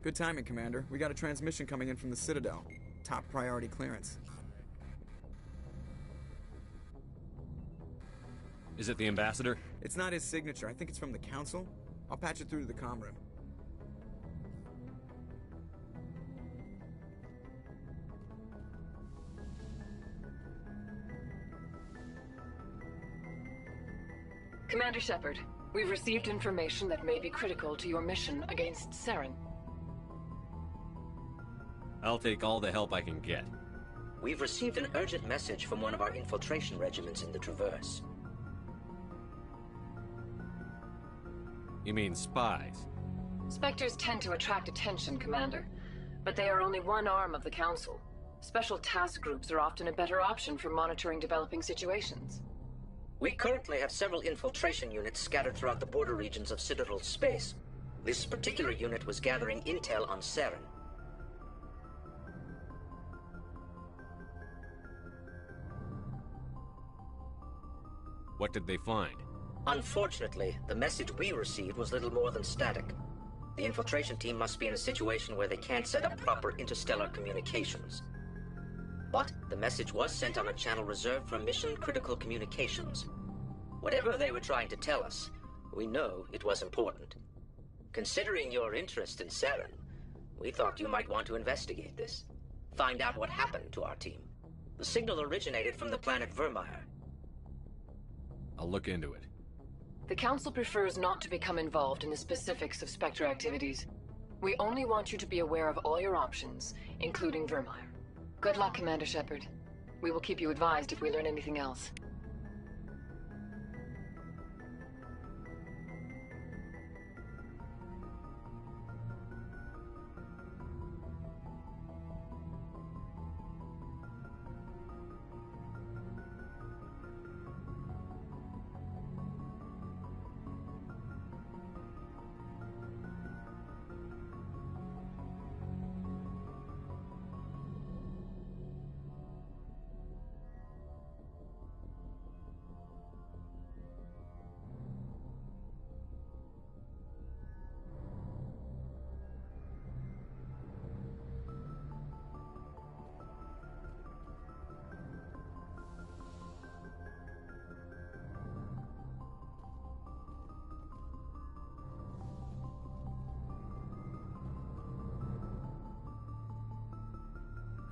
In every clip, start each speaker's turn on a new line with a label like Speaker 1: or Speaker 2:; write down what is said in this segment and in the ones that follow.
Speaker 1: Good timing, Commander. We got a transmission coming in from the Citadel. Top priority clearance.
Speaker 2: Is it the Ambassador?
Speaker 1: It's not his signature. I think it's from the Council. I'll patch it through to the comm room.
Speaker 3: Commander Shepard, we've received information that may be critical to your mission against Saren.
Speaker 2: I'll take all the help I can get.
Speaker 4: We've received an urgent message from one of our infiltration regiments in the Traverse.
Speaker 2: You mean spies?
Speaker 3: Spectres tend to attract attention, Commander, but they are only one arm of the Council. Special task groups are often a better option for monitoring developing situations.
Speaker 4: We currently have several infiltration units scattered throughout the border regions of Citadel space. This particular unit was gathering intel on Saren.
Speaker 2: What did they find?
Speaker 4: Unfortunately, the message we received was little more than static. The infiltration team must be in a situation where they can't set up proper interstellar communications. But the message was sent on a channel reserved for mission-critical communications. Whatever they were trying to tell us, we know it was important. Considering your interest in Saren, we thought you might want to investigate this. Find out what happened to our team. The signal originated from the planet Vermeer.
Speaker 2: I'll look into it.
Speaker 3: The Council prefers not to become involved in the specifics of Spectre activities. We only want you to be aware of all your options, including Vermeer. Good luck, Commander Shepard. We will keep you advised if we learn anything else.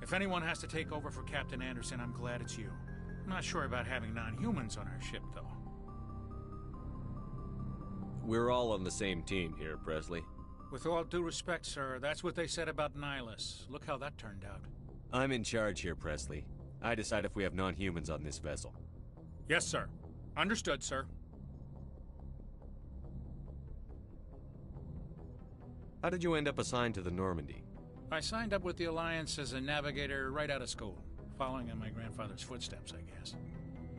Speaker 5: If anyone has to take over for Captain Anderson, I'm glad it's you. I'm not sure about having non-humans on our ship, though.
Speaker 2: We're all on the same team here, Presley.
Speaker 5: With all due respect, sir, that's what they said about Nihilus. Look how that turned out.
Speaker 2: I'm in charge here, Presley. I decide if we have non-humans on this vessel.
Speaker 5: Yes, sir. Understood, sir.
Speaker 2: How did you end up assigned to the Normandy?
Speaker 5: I signed up with the Alliance as a navigator right out of school, following in my grandfather's footsteps, I guess.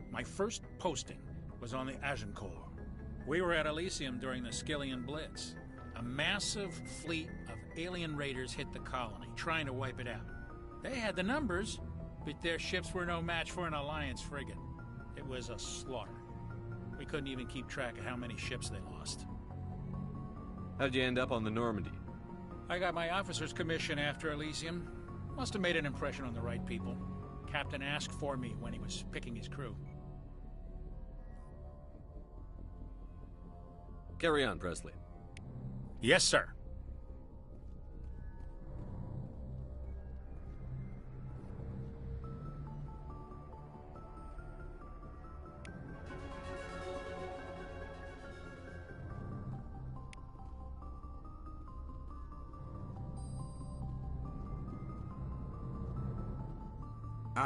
Speaker 5: My first posting was on the Agincourt. We were at Elysium during the Skillian Blitz. A massive fleet of alien raiders hit the colony, trying to wipe it out. They had the numbers, but their ships were no match for an Alliance frigate. It was a slaughter. We couldn't even keep track of how many ships they lost.
Speaker 2: How'd you end up on the Normandy?
Speaker 5: I got my officer's commission after Elysium. Must have made an impression on the right people. Captain asked for me when he was picking his crew.
Speaker 2: Carry on, Presley.
Speaker 5: Yes, sir.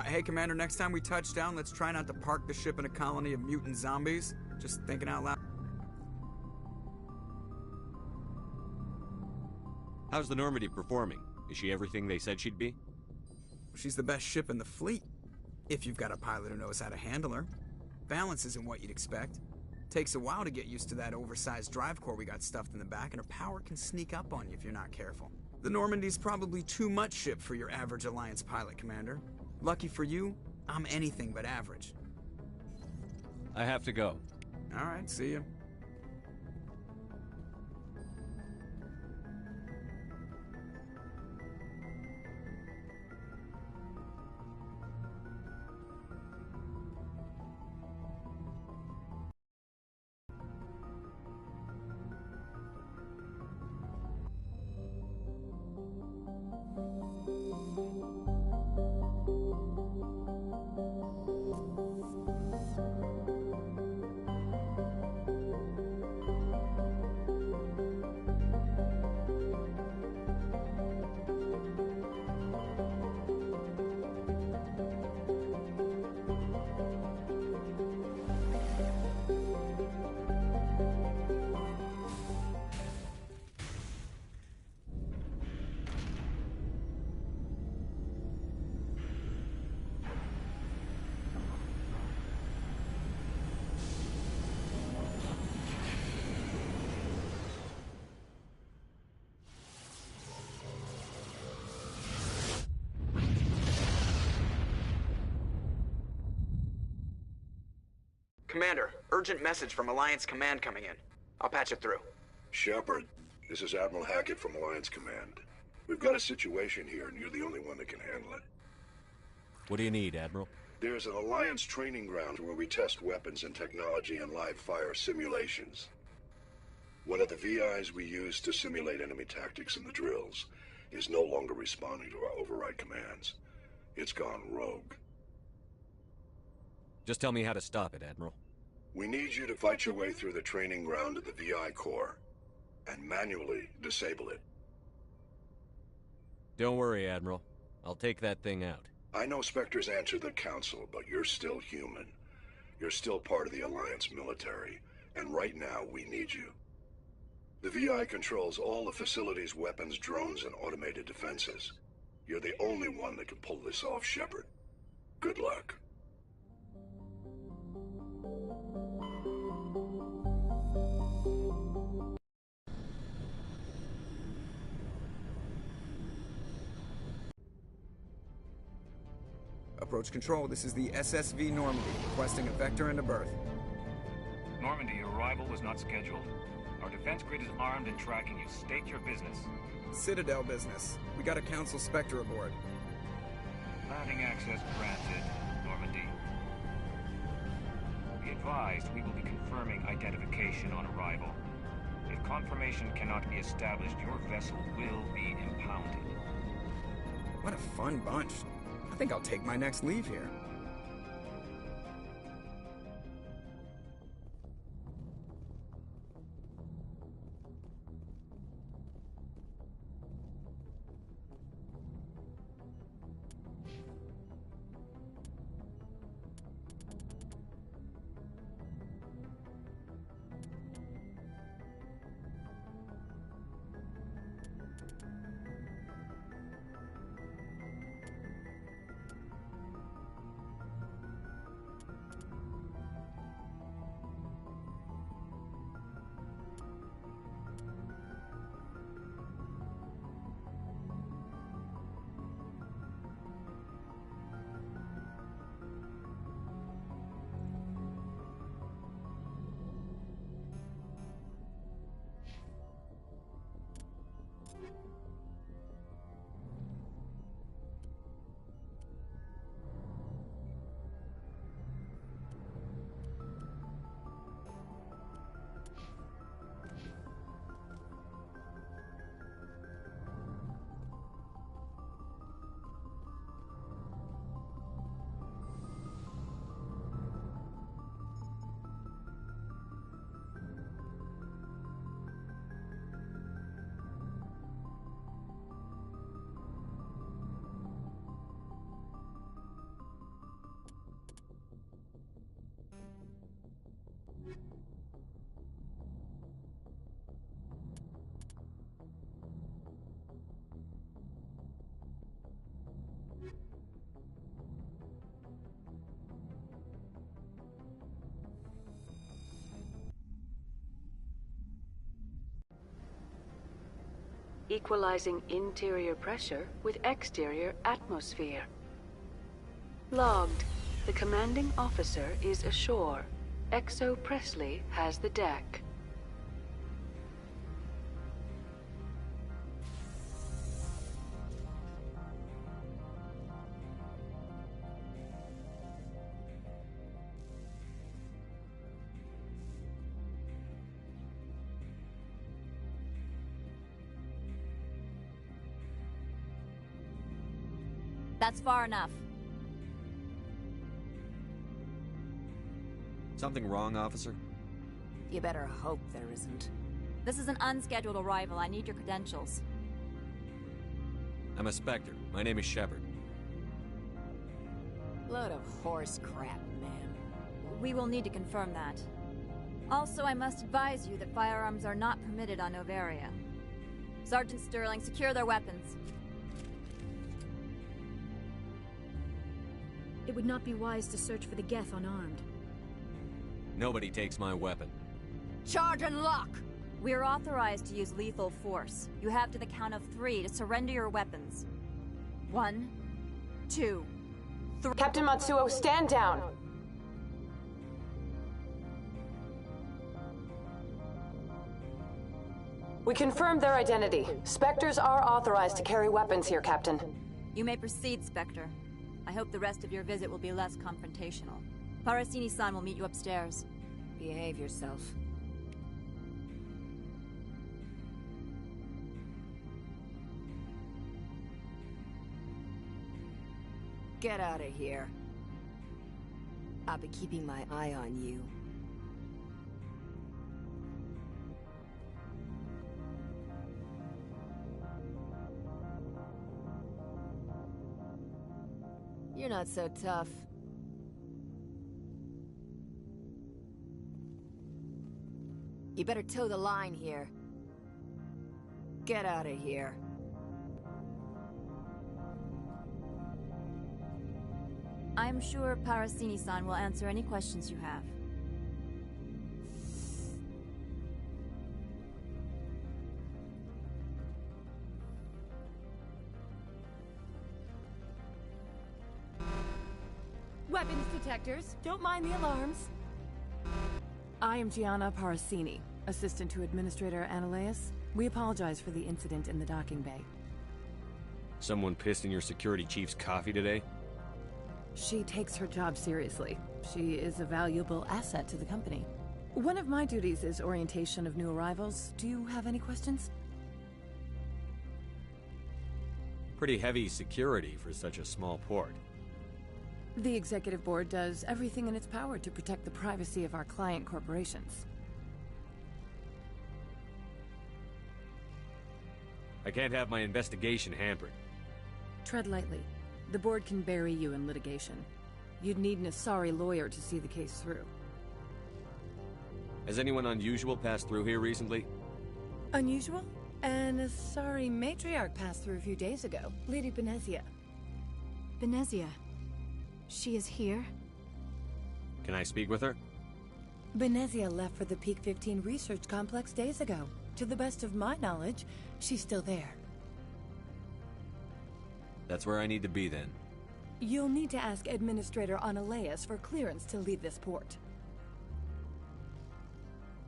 Speaker 1: Hey, Commander, next time we touch down, let's try not to park the ship in a colony of mutant zombies. Just thinking out loud.
Speaker 2: How's the Normandy performing? Is she everything they said she'd be?
Speaker 1: She's the best ship in the fleet, if you've got a pilot who knows how to handle her. Balance isn't what you'd expect. Takes a while to get used to that oversized drive core we got stuffed in the back, and her power can sneak up on you if you're not careful. The Normandy's probably too much ship for your average Alliance pilot, Commander. Lucky for you, I'm anything but average.
Speaker 2: I have to go.
Speaker 1: All right, see you. Commander, urgent message from Alliance Command coming in. I'll patch it through.
Speaker 6: Shepard, this is Admiral Hackett from Alliance Command. We've got a situation here, and you're the only one that can handle it.
Speaker 2: What do you need, Admiral?
Speaker 6: There's an Alliance training ground where we test weapons and technology in live fire simulations. One of the VIs we use to simulate enemy tactics in the drills is no longer responding to our override commands. It's gone rogue.
Speaker 2: Just tell me how to stop it, Admiral.
Speaker 6: We need you to fight your way through the training ground to the VI core and manually disable it.
Speaker 2: Don't worry, Admiral. I'll take that thing out.
Speaker 6: I know Spectres answer the Council, but you're still human. You're still part of the Alliance military, and right now we need you. The VI controls all the facility's weapons, drones, and automated defenses. You're the only one that can pull this off, Shepard. Good luck.
Speaker 1: Approach control, this is the SSV Normandy, requesting a vector into berth.
Speaker 7: Normandy, your arrival was not scheduled. Our defense grid is armed and tracking you. State your business.
Speaker 1: Citadel business. We got a Council Spectre aboard.
Speaker 7: Landing access granted, Normandy. Be advised, we will be confirming identification on arrival. If confirmation cannot be established, your vessel will be impounded.
Speaker 1: What a fun bunch. I think I'll take my next leave here.
Speaker 8: Equalizing interior pressure with exterior atmosphere. Logged. The commanding officer is ashore. Exo Presley has the deck.
Speaker 9: That's far enough.
Speaker 2: Something wrong, officer?
Speaker 9: You better hope there isn't. This is an unscheduled arrival. I need your credentials.
Speaker 2: I'm a Spectre. My name is Shepard.
Speaker 9: Load of horse crap, man. We will need to confirm that. Also, I must advise you that firearms are not permitted on Novaria. Sergeant Sterling, secure their weapons.
Speaker 10: It would not be wise to search for the Geth unarmed.
Speaker 2: Nobody takes my weapon.
Speaker 9: Charge and lock! We are authorized to use lethal force. You have to the count of 3 to surrender your weapons. 1, 2, 3.
Speaker 3: Captain Matsuo, stand down! We confirmed their identity. Spectres are authorized to carry weapons here, Captain.
Speaker 9: You may proceed, Spectre. I hope the rest of your visit will be less confrontational. Parasini-san will meet you upstairs. Behave yourself.
Speaker 11: Get out of here. I'll be keeping my eye on you. You're not so tough. You better toe the line here. Get out of here.
Speaker 9: I'm sure Parasini-san will answer any questions you have.
Speaker 10: Weapons detectors. Don't mind the alarms.
Speaker 12: I am Gianna Parasini, assistant to Administrator Analeas. We apologize for the incident in the docking bay.
Speaker 2: Someone pissed in your security chief's coffee today?
Speaker 12: She takes her job seriously. She is a valuable asset to the company. One of my duties is orientation of new arrivals. Do you have any questions?
Speaker 2: Pretty heavy security for such a small port.
Speaker 12: The Executive Board does everything in its power to protect the privacy of our client corporations.
Speaker 2: I can't have my investigation hampered.
Speaker 12: Tread lightly. The Board can bury you in litigation. You'd need an Asari lawyer to see the case through.
Speaker 2: Has anyone unusual passed through here recently?
Speaker 12: Unusual? An Asari matriarch passed through a few days ago. Lady Benezia.
Speaker 10: Benezia. She is here?
Speaker 2: Can I speak with her?
Speaker 12: Benezia left for the Peak 15 research complex days ago. To the best of my knowledge, she's still there.
Speaker 2: That's where I need to be then.
Speaker 12: You'll need to ask Administrator Analeas for clearance to leave this port.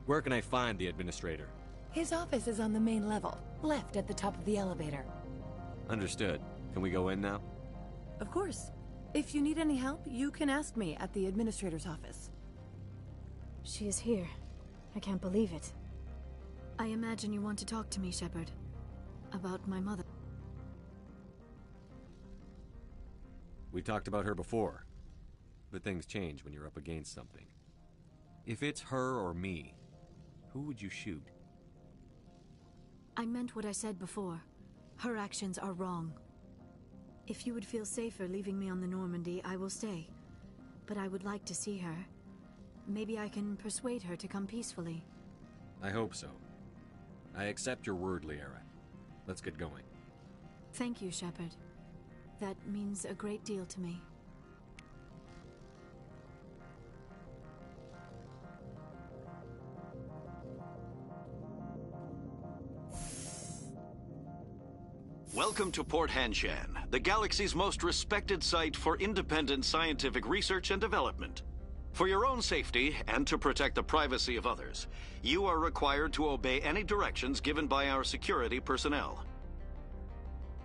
Speaker 2: Where can I find the Administrator?
Speaker 12: His office is on the main level, left at the top of the elevator.
Speaker 2: Understood. Can we go in now?
Speaker 12: Of course. If you need any help, you can ask me at the Administrator's office.
Speaker 10: She is here. I can't believe it. I imagine you want to talk to me, Shepard. About my mother.
Speaker 2: We talked about her before. But things change when you're up against something. If it's her or me, who would you shoot?
Speaker 10: I meant what I said before. Her actions are wrong. If you would feel safer leaving me on the Normandy, I will stay. But I would like to see her. Maybe I can persuade her to come peacefully.
Speaker 2: I hope so. I accept your word, Liara. Let's get going.
Speaker 10: Thank you, Shepard. That means a great deal to me.
Speaker 13: Welcome to Port Hanshan, the galaxy's most respected site for independent scientific research and development. For your own safety, and to protect the privacy of others, you are required to obey any directions given by our security personnel.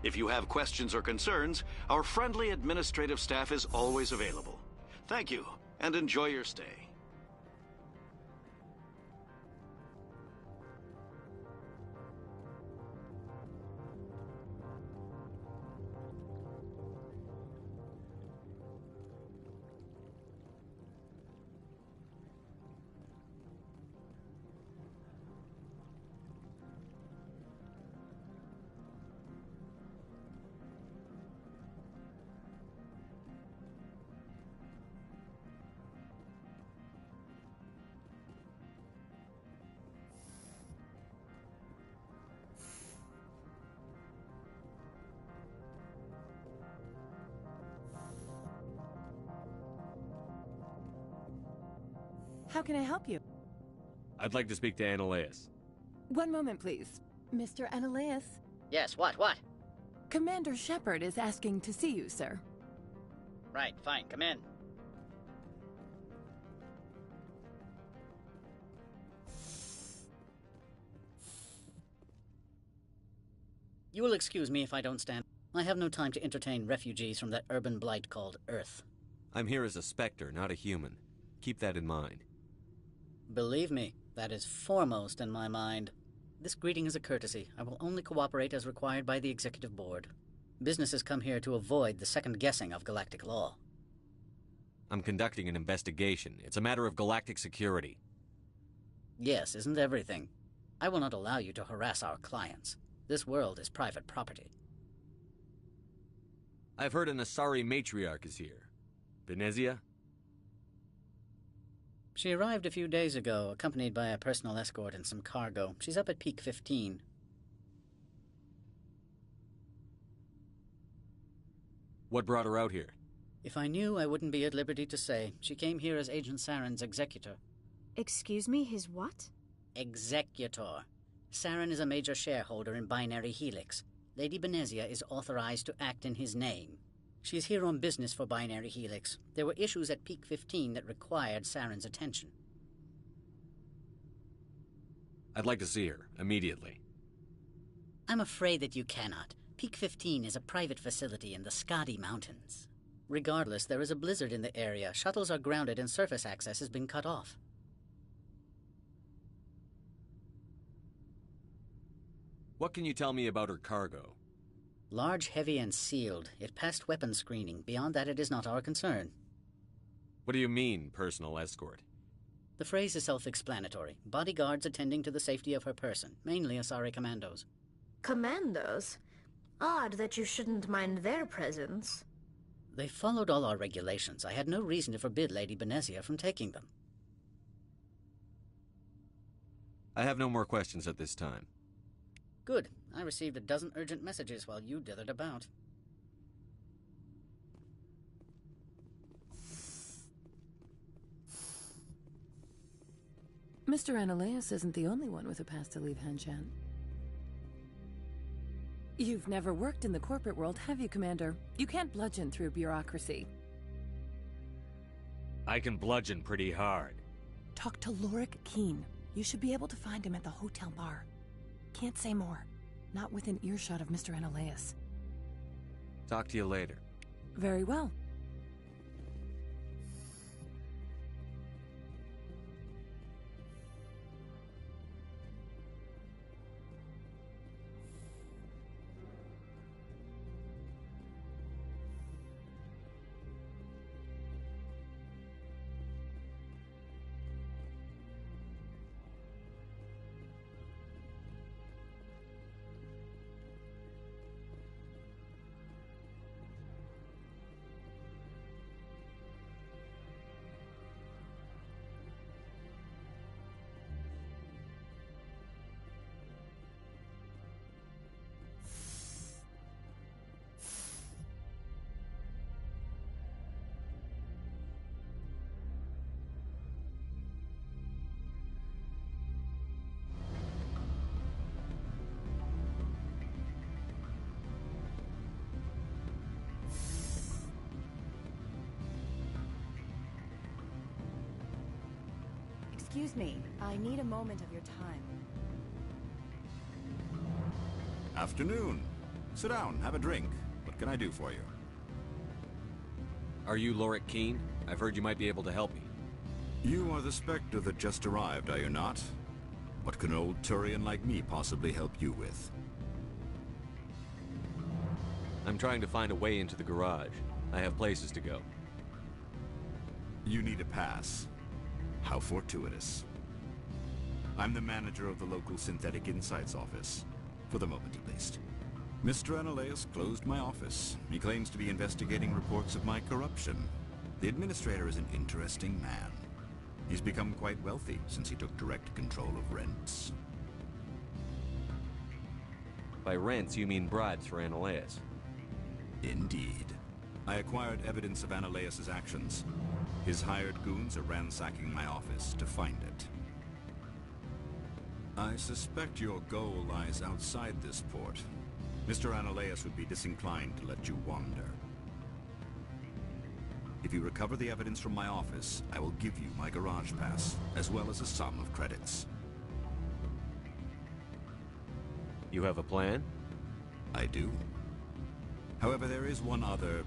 Speaker 13: If you have questions or concerns, our friendly administrative staff is always available. Thank you, and enjoy your stay.
Speaker 12: How can I help you?
Speaker 2: I'd like to speak to Annaleus.
Speaker 12: One moment, please. Mr. Annaleus?
Speaker 14: Yes, what?
Speaker 12: Commander Shepard is asking to see you, sir.
Speaker 14: Right, fine, come in. You will excuse me if I don't stand. I have no time to entertain refugees from that urban blight called Earth.
Speaker 2: I'm here as a Spectre, not a human. Keep that in mind.
Speaker 14: Believe me, that is foremost in my mind. This greeting is a courtesy. I will only cooperate as required by the Executive Board. Businesses come here to avoid the second-guessing of galactic law.
Speaker 2: I'm conducting an investigation. It's a matter of galactic security.
Speaker 14: Yes, isn't everything? I will not allow you to harass our clients. This world is private property.
Speaker 2: I've heard an Asari matriarch is here. Venezia?
Speaker 14: She arrived a few days ago, accompanied by a personal escort and some cargo. She's up at Peak 15.
Speaker 2: What brought her out here?
Speaker 14: If I knew, I wouldn't be at liberty to say. She came here as Agent Saren's executor.
Speaker 10: Excuse me, his what?
Speaker 14: Executor. Saren is a major shareholder in Binary Helix. Lady Venezia is authorized to act in his name. She's here on business for Binary Helix. There were issues at Peak 15 that required Saren's attention.
Speaker 2: I'd like to see her, immediately.
Speaker 14: I'm afraid that you cannot. Peak 15 is a private facility in the Scotty Mountains. Regardless, there is a blizzard in the area. Shuttles are grounded and surface access has been cut off.
Speaker 2: What can you tell me about her cargo?
Speaker 14: Large, heavy, and sealed. It passed weapons screening. Beyond that, it is not our concern.
Speaker 2: What do you mean, personal escort?
Speaker 14: The phrase is self-explanatory. Bodyguards attending to the safety of her person, mainly Asari commandos.
Speaker 15: Commandos? Odd that you shouldn't mind their presence.
Speaker 14: They followed all our regulations. I had no reason to forbid Lady Venezia from taking them.
Speaker 2: I have no more questions at this time.
Speaker 14: Good. I received a dozen urgent messages while you dithered about.
Speaker 12: Mr. Annaleus isn't the only one with a pass to leave Hanshan. You've never worked in the corporate world, have you, Commander? You can't bludgeon through bureaucracy.
Speaker 2: I can bludgeon pretty hard.
Speaker 12: Talk to Lorik Keen. You should be able to find him at the hotel bar. Can't say more. Not within earshot of Mr. Annaleus.
Speaker 2: Talk to you later.
Speaker 12: Very well.
Speaker 10: Excuse me, I need a moment of your time.
Speaker 16: Afternoon. Sit down, have a drink. What can I do for you?
Speaker 2: Are you Lorik Keen? I've heard you might be able to help me.
Speaker 16: You are the Spectre that just arrived, are you not? What can an old Turian like me possibly help you with?
Speaker 2: I'm trying to find a way into the garage. I have places to go.
Speaker 16: You need a pass. How fortuitous. I'm the manager of the local Synthetic Insights office. For the moment, at least. Mr. Annaleus closed my office. He claims to be investigating reports of my corruption. The administrator is an interesting man. He's become quite wealthy since he took direct control of rents.
Speaker 2: By rents, you mean bribes for Annaleus?
Speaker 16: Indeed. I acquired evidence of Ananias' actions. His hired goons are ransacking my office to find it. I suspect your goal lies outside this port. Mr. Ananias would be disinclined to let you wander. If you recover the evidence from my office, I will give you my garage pass, as well as a sum of credits.
Speaker 2: You have a plan?
Speaker 16: I do. However, there is one other...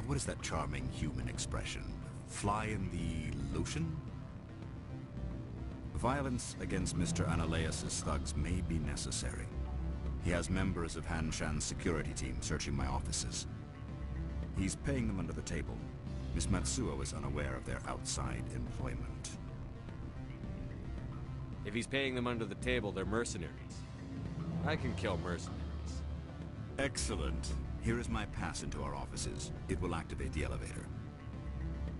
Speaker 16: What is that charming human expression? Fly in the lotion? Violence against Mr. Ananias' thugs may be necessary. He has members of Han Shan's security team searching my offices. He's paying them under the table. Miss Matsuo is unaware of their outside employment.
Speaker 2: If he's paying them under the table, they're mercenaries. I can kill mercenaries.
Speaker 16: Excellent. Here is my pass into our offices. It will activate the elevator.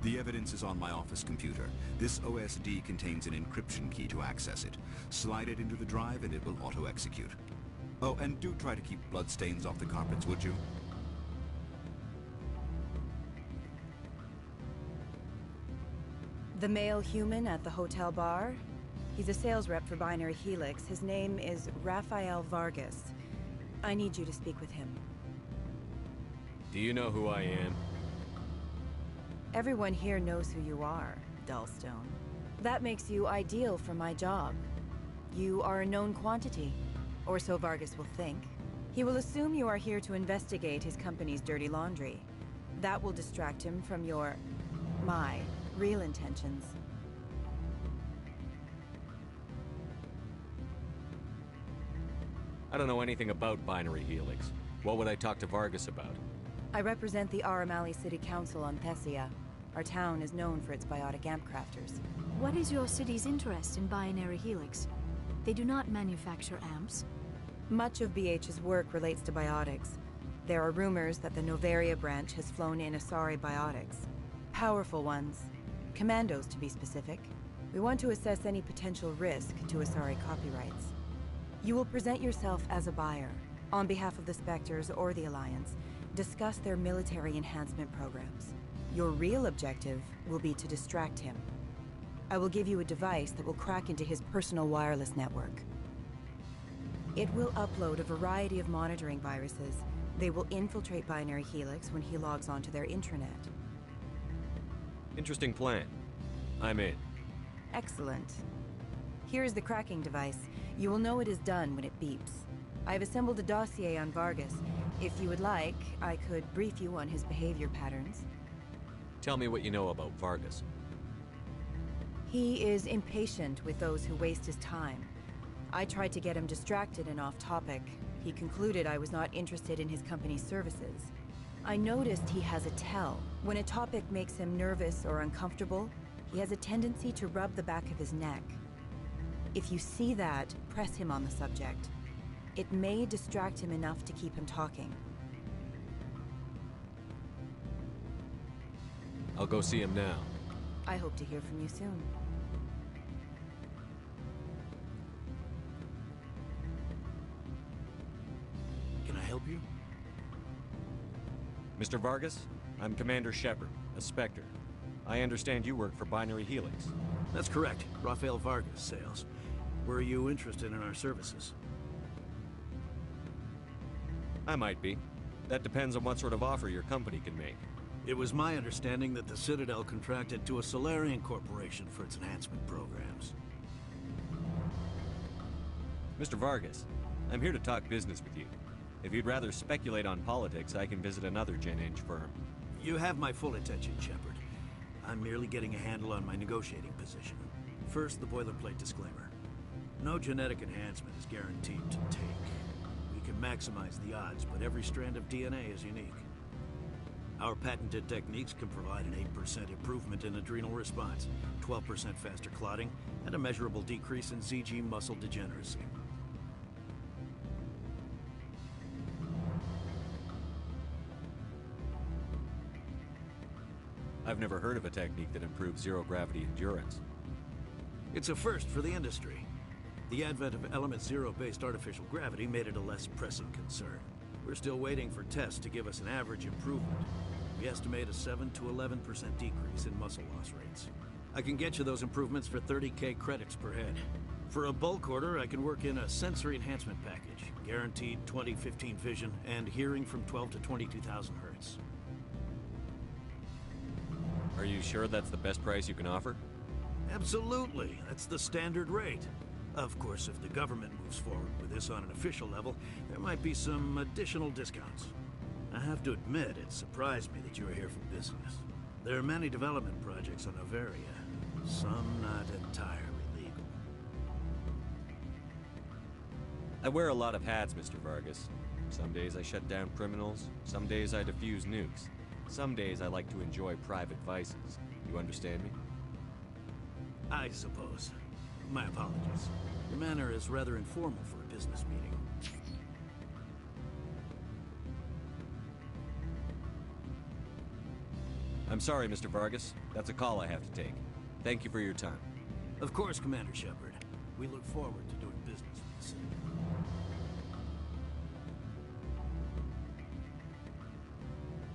Speaker 16: The evidence is on my office computer. This OSD contains an encryption key to access it. Slide it into the drive and it will auto-execute. Oh, and do try to keep bloodstains off the carpets, would you?
Speaker 17: The male human at the hotel bar? He's a sales rep for Binary Helix. His name is Rafael Vargas. I need you to speak with him.
Speaker 2: Do you know who I am?
Speaker 17: Everyone here knows who you are, Dullstone. That makes you ideal for my job. You are a known quantity, or so Vargas will think. He will assume you are here to investigate his company's dirty laundry. That will distract him from my real intentions.
Speaker 2: I don't know anything about Binary Helix. What would I talk to Vargas about?
Speaker 17: I represent the Aramali City Council on Thessia. Our town is known for its biotic amp crafters.
Speaker 10: What is your city's interest in Binary Helix? They do not manufacture amps.
Speaker 17: Much of BH's work relates to biotics. There are rumors that the Novaria branch has flown in Asari biotics. Powerful ones. Commandos, to be specific. We want to assess any potential risk to Asari copyrights. You will present yourself as a buyer, on behalf of the Spectres or the Alliance. Discuss their military enhancement programs. Your real objective will be to distract him. I will give you a device that will crack into his personal wireless network. It will upload a variety of monitoring viruses. They will infiltrate Binary Helix when he logs onto their intranet.
Speaker 2: Interesting plan. I'm in.
Speaker 17: Excellent. Here is the cracking device. You will know it is done when it beeps. I have assembled a dossier on Vargas. If you would like, I could brief you on his behavior patterns.
Speaker 2: Tell me what you know about Vargas.
Speaker 17: He is impatient with those who waste his time. I tried to get him distracted and off topic. He concluded I was not interested in his company's services. I noticed he has a tell. When a topic makes him nervous or uncomfortable, he has a tendency to rub the back of his neck. If you see that, press him on the subject. It may distract him enough to keep him talking.
Speaker 2: I'll go see him now.
Speaker 17: I hope to hear from you soon.
Speaker 18: Can I help you?
Speaker 2: Mr. Vargas, I'm Commander Shepard, a Spectre. I understand you work for Binary Helix.
Speaker 18: That's correct. Rafael Vargas, sales. Were you interested in our services?
Speaker 2: I might be. That depends on what sort of offer your company can make.
Speaker 18: It was my understanding that the Citadel contracted to a Solarian corporation for its enhancement programs.
Speaker 2: Mr. Vargas, I'm here to talk business with you. If you'd rather speculate on politics, I can visit another Gen Eng firm.
Speaker 18: You have my full attention, Shepard. I'm merely getting a handle on my negotiating position. First, the boilerplate disclaimer. No genetic enhancement is guaranteed to take. We can maximize the odds, but every strand of DNA is unique. Our patented techniques can provide an 8% improvement in adrenal response, 12% faster clotting, and a measurable decrease in ZG muscle degeneracy.
Speaker 2: I've never heard of a technique that improves zero-gravity endurance.
Speaker 18: It's a first for the industry. The advent of element zero-based artificial gravity made it a less pressing concern. We're still waiting for tests to give us an average improvement. We estimate a 7 to 11% decrease in muscle loss rates. I can get you those improvements for 30k credits per head. For a bulk order, I can work in a sensory enhancement package, guaranteed 20/15 vision and hearing from 12 to 22,000 hertz.
Speaker 2: Are you sure that's the best price you can offer?
Speaker 18: Absolutely. That's the standard rate. Of course, if the government moves forward with this on an official level, there might be some additional discounts. I have to admit, it surprised me that you were here for business. There are many development projects on Noveria, some not entirely legal.
Speaker 2: I wear a lot of hats, Mr. Vargas. Some days I shut down criminals, some days I defuse nukes. Some days I like to enjoy private vices. You understand me?
Speaker 18: I suppose. My apologies. Your manner is rather informal for a business meeting.
Speaker 2: I'm sorry, Mr. Vargas. That's a call I have to take. Thank you for your time.
Speaker 18: Of course, Commander Shepard. We look forward to doing business with the city.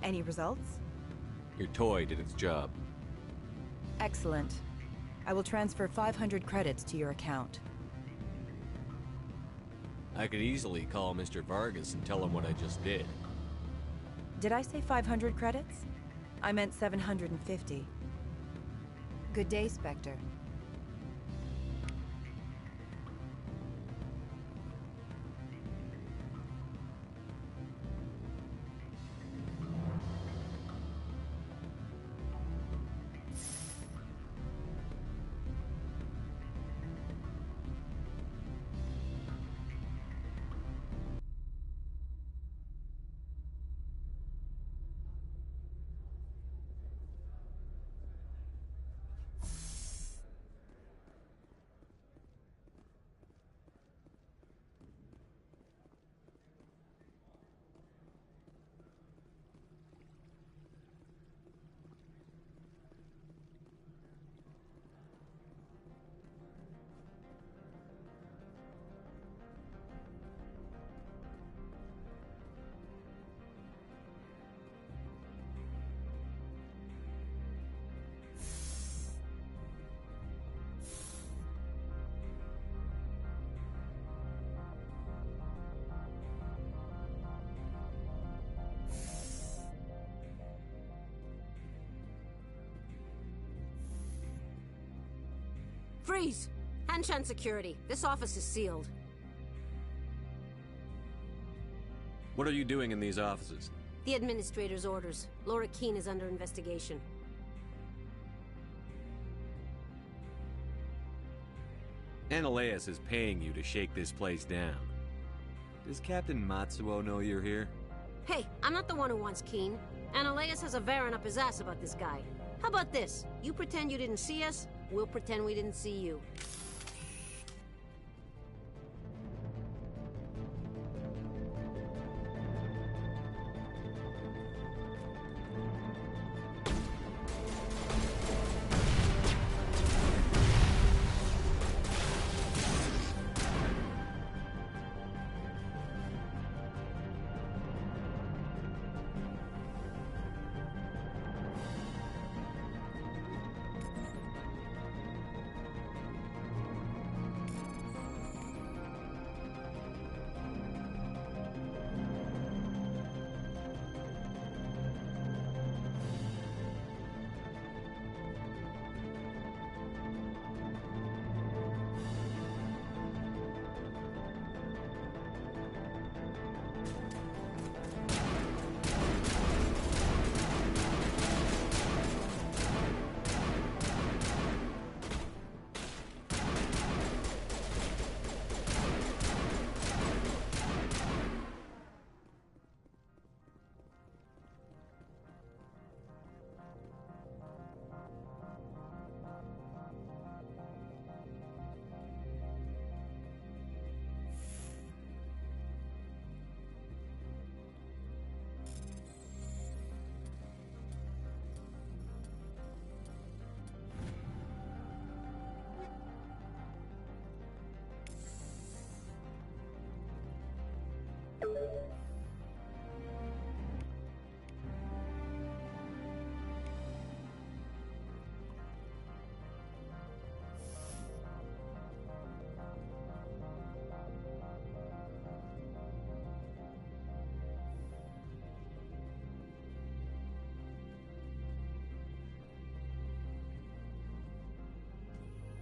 Speaker 17: Any results?
Speaker 2: Your toy did its job.
Speaker 17: Excellent. I will transfer 500 credits to your account.
Speaker 2: I could easily call Mr. Vargas and tell him what I just did.
Speaker 17: Did I say 500 credits? I meant 750. Good day, Spectre.
Speaker 19: Freeze! Hanshan security. This office is sealed.
Speaker 2: What are you doing in these offices?
Speaker 19: The administrator's orders. Laura Keene is under investigation.
Speaker 2: Ananias is paying you to shake this place down. Does Captain Matsuo know you're here?
Speaker 19: Hey, I'm not the one who wants Keene. Ananias has a Varen up his ass about this guy. How about this? You pretend you didn't see us, we'll pretend we didn't see you.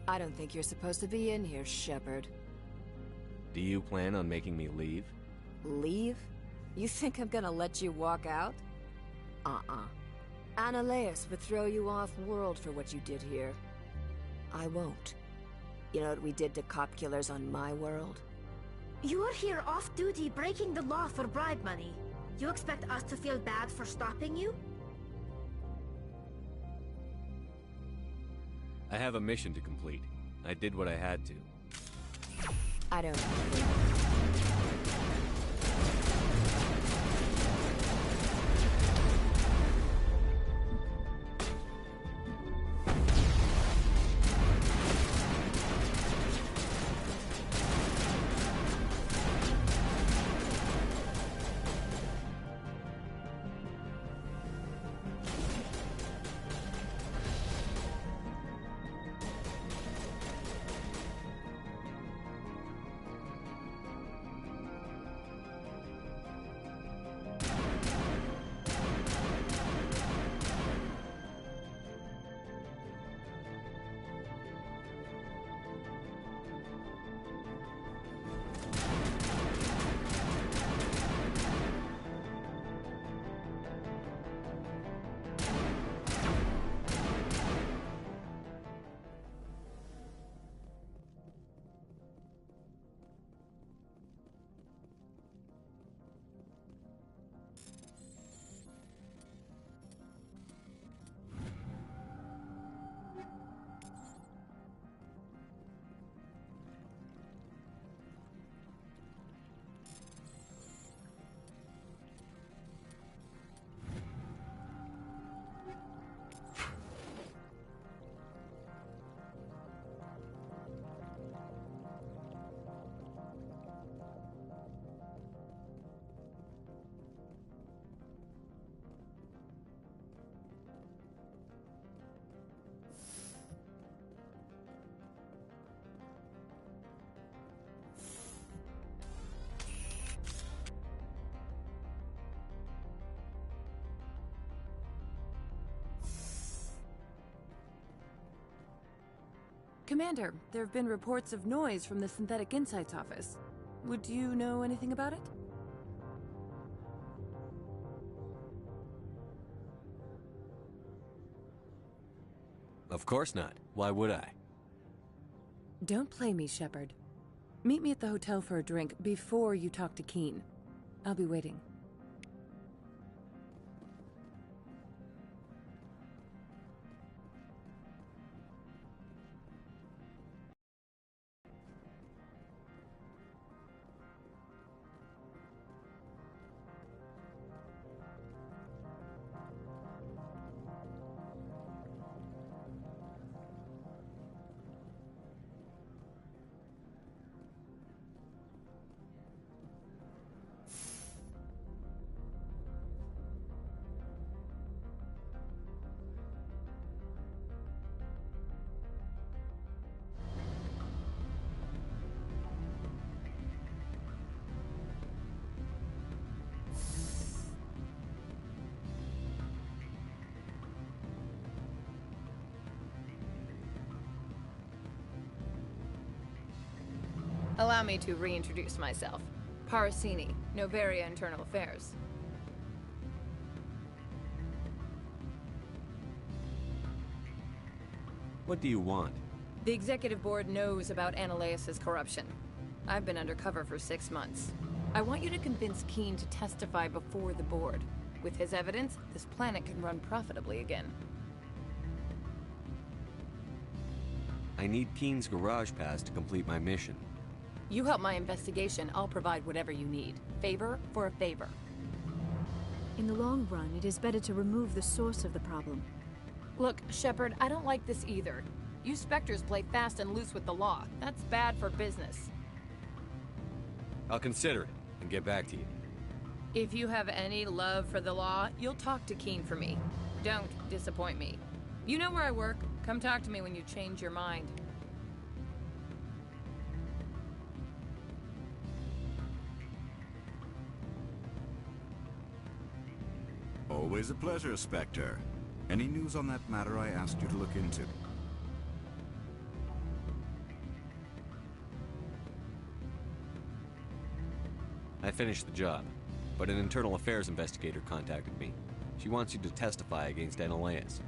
Speaker 11: I don't think you're supposed to be in here, Shepard.
Speaker 2: Do you plan on making me leave?
Speaker 11: Leave? You think I'm gonna let you walk out? Ananias would throw you off-world for what you did here. I won't. You know what we did to cop killers on my world?
Speaker 15: You're here off-duty breaking the law for bribe money. You expect us to feel bad for stopping you?
Speaker 2: I have a mission to complete. I did what I had to.
Speaker 11: I don't...
Speaker 12: Commander, there have been reports of noise from the Synthetic Insights office. Would you know anything about it?
Speaker 2: Of course not. Why would I?
Speaker 12: Don't play me, Shepard. Meet me at the hotel for a drink before you talk to Keen. I'll be waiting.
Speaker 20: Allow me to reintroduce myself. Parasini, Novaria Internal Affairs.
Speaker 2: What do you want?
Speaker 20: The Executive Board knows about Ananias' corruption. I've been undercover for 6 months. I want you to convince Keen to testify before the Board. With his evidence, this planet can run profitably again.
Speaker 2: I need Keen's garage pass to complete my mission.
Speaker 20: You help my investigation, I'll provide whatever you need. Favor for a favor.
Speaker 10: In the long run, it is better to remove the source of the problem.
Speaker 20: Look, Shepard, I don't like this either. You Spectres play fast and loose with the law. That's bad for business.
Speaker 2: I'll consider it and get back to you.
Speaker 20: If you have any love for the law, you'll talk to Keen for me. Don't disappoint me. You know where I work. Come talk to me when you change your mind.
Speaker 16: Always a pleasure, Spectre. Any news on that matter I asked you to look into?
Speaker 2: I finished the job, but an internal affairs investigator contacted me. She wants you to testify against Analeus.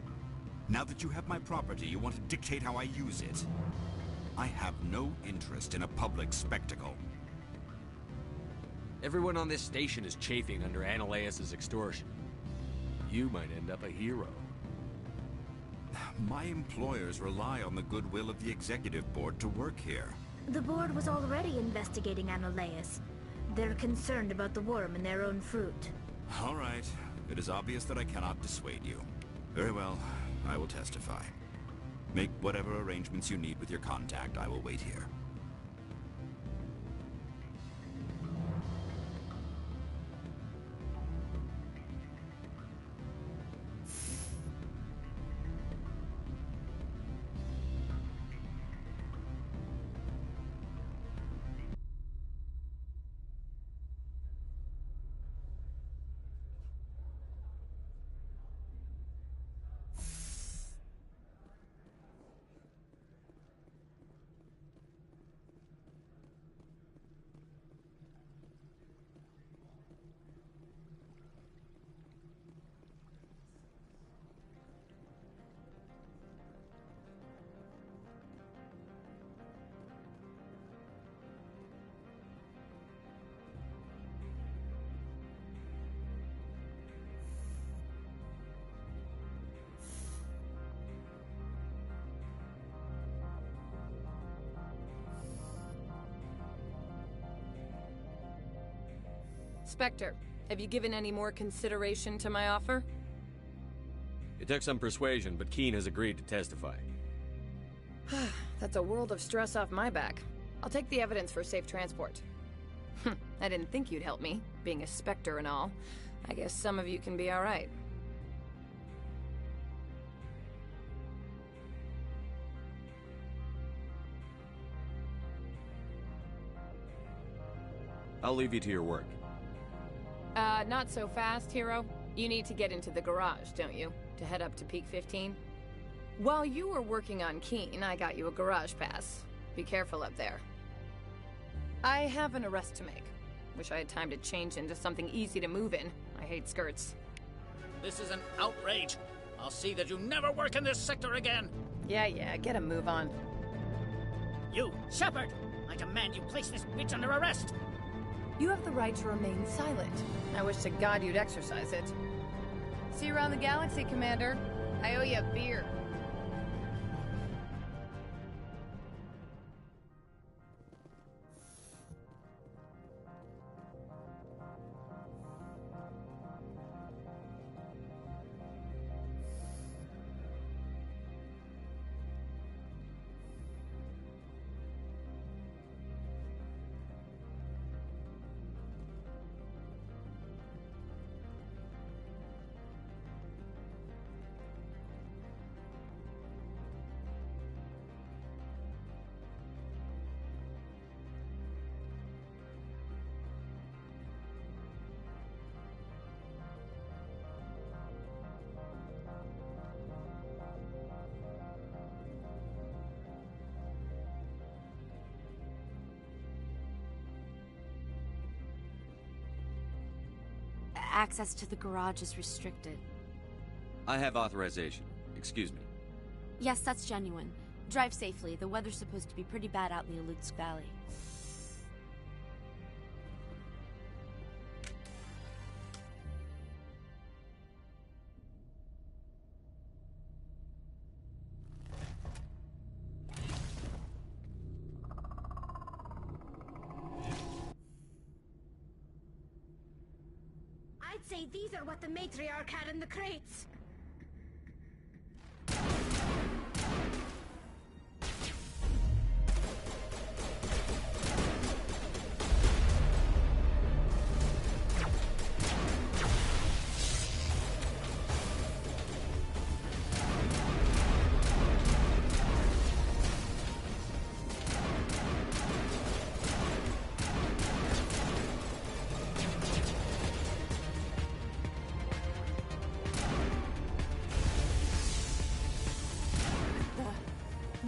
Speaker 16: Now that you have my property, you want to dictate how I use it. I have no interest in a public spectacle.
Speaker 2: Everyone on this station is chafing under Analeus' extortion. You might end up a hero.
Speaker 16: My employers rely on the goodwill of the executive board to work here.
Speaker 15: The board was already investigating Analeus. They're concerned about the worm in their own fruit.
Speaker 16: All right. It is obvious that I cannot dissuade you. Very well. I will testify. Make whatever arrangements you need with your contact. I will wait here.
Speaker 20: Spectre, have you given any more consideration to my offer?
Speaker 2: It took some persuasion, but Keen has agreed to testify.
Speaker 20: That's a world of stress off my back. I'll take the evidence for safe transport. I didn't think you'd help me, being a Spectre and all. I guess some of you can be alright.
Speaker 2: I'll leave you to your work.
Speaker 20: Not so fast, hero. You need to get into the garage, don't you? To head up to Peak 15? While you were working on Keen, I got you a garage pass. Be careful up there. I have an arrest to make. Wish I had time to change into something easy to move in. I hate skirts.
Speaker 21: This is an outrage. I'll see that you never work in this sector again.
Speaker 20: Yeah, get a move on.
Speaker 21: You, Shepard! I demand you place this bitch under arrest!
Speaker 20: You have the right to remain silent. I wish to God you'd exercise it. See you around the galaxy, Commander. I owe you a beer.
Speaker 10: Access to the garage is restricted.
Speaker 2: I have authorization. Excuse me.
Speaker 10: Yes, that's genuine. Drive safely. The weather's supposed to be pretty bad out in the Alutsk Valley.
Speaker 15: I'd say these are what the matriarch had in the crates.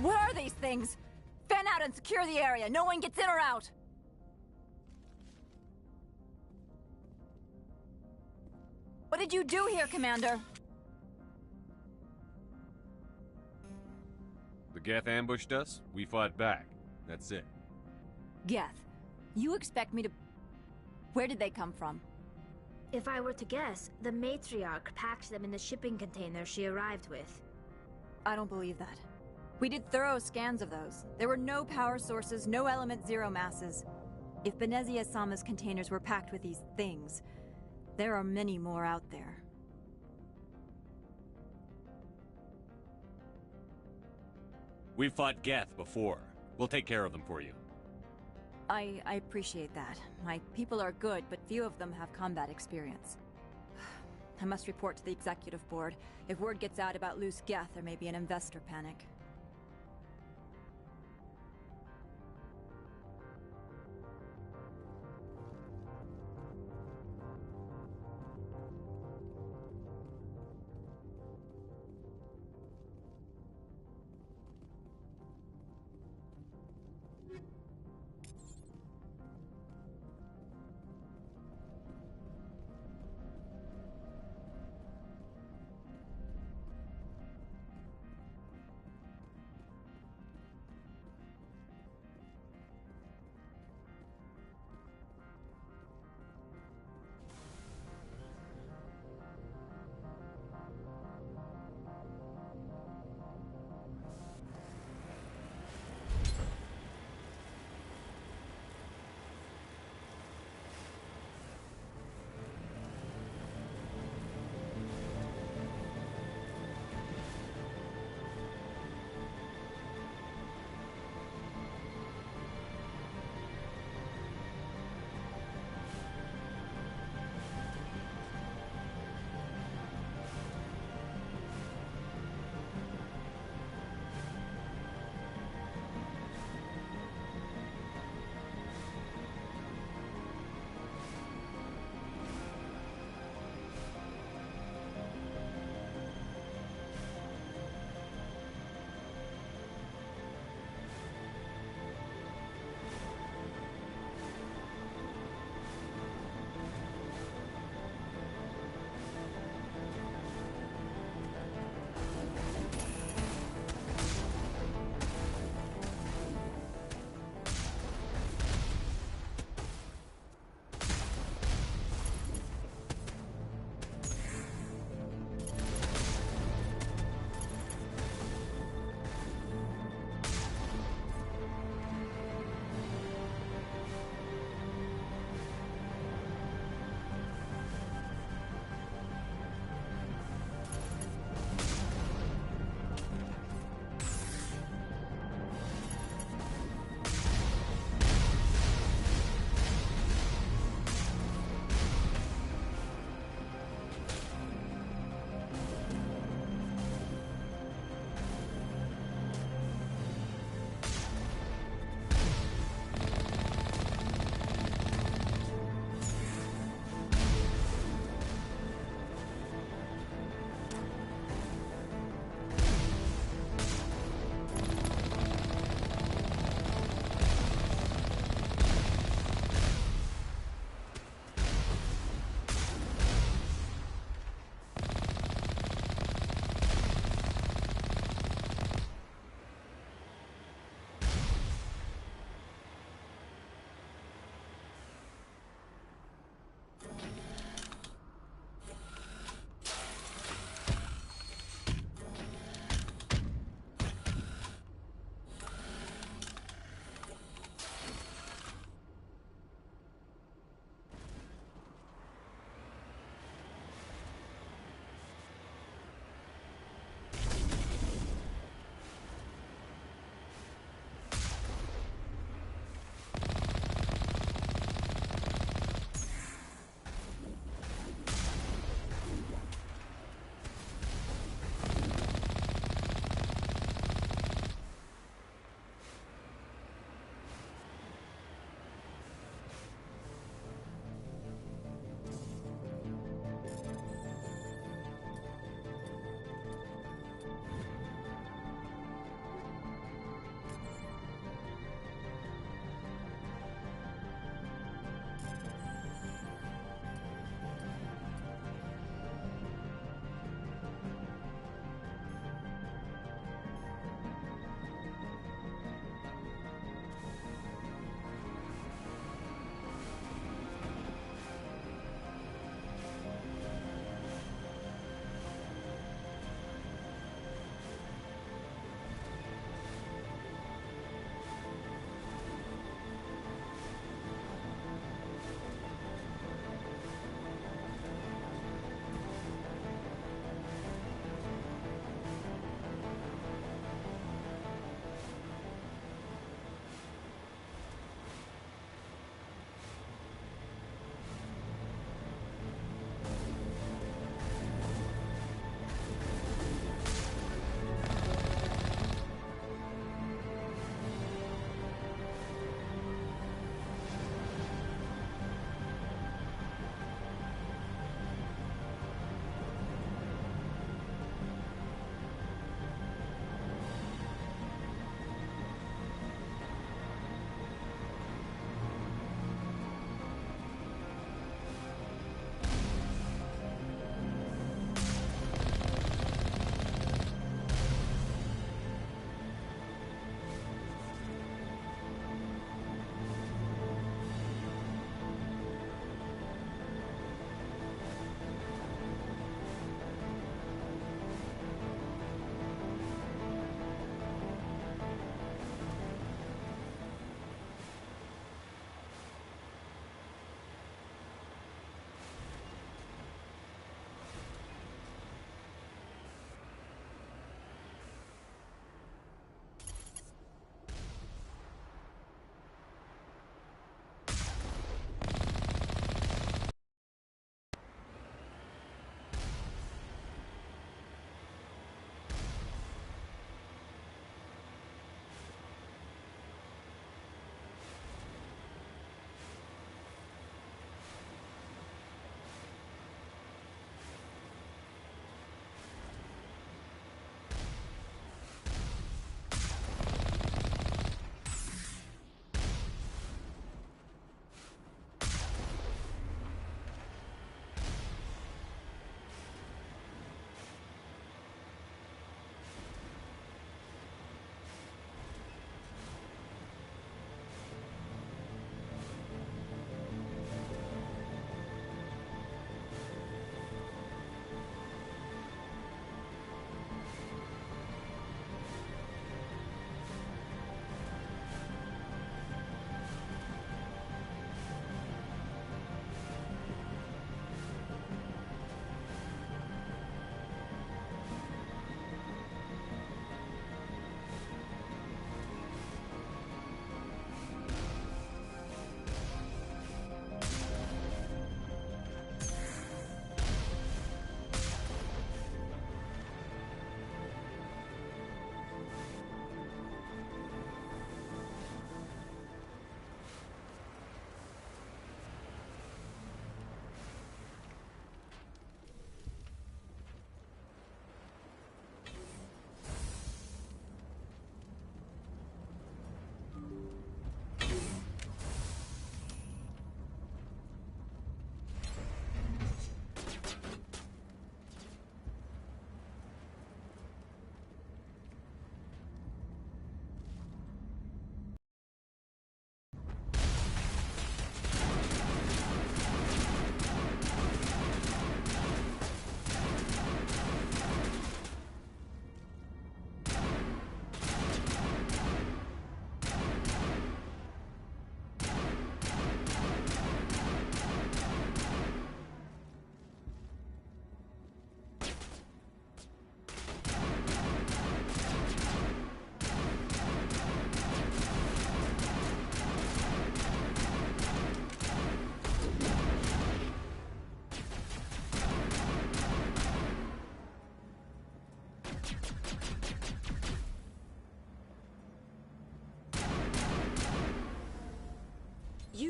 Speaker 9: Where are these things? Fan out and secure the area. No one gets in or out. did you do here, Commander?
Speaker 2: The Geth ambushed us, we fought back. That's it.
Speaker 9: Geth, you expect me to... Where did they come from?
Speaker 15: If I were to guess, the matriarch packed them in the shipping container she arrived with.
Speaker 9: I don't believe that. We did thorough scans of those. There were no power sources, no element zero masses. If Benezia-sama's containers were packed with these things, there are many more out there.
Speaker 2: We've fought Geth before. We'll take care of them for you.
Speaker 9: I appreciate that. My people are good, but few of them have combat experience. I must report to the executive board. If word gets out about loose Geth, there may be an investor panic.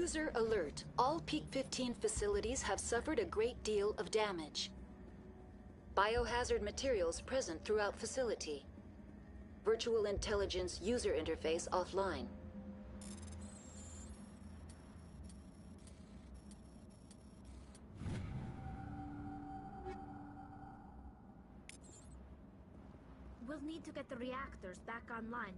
Speaker 4: User alert. All Peak 15 facilities have suffered a great deal of damage. Biohazard materials present throughout facility. Virtual intelligence user interface offline.
Speaker 15: We'll need to get the reactors back online.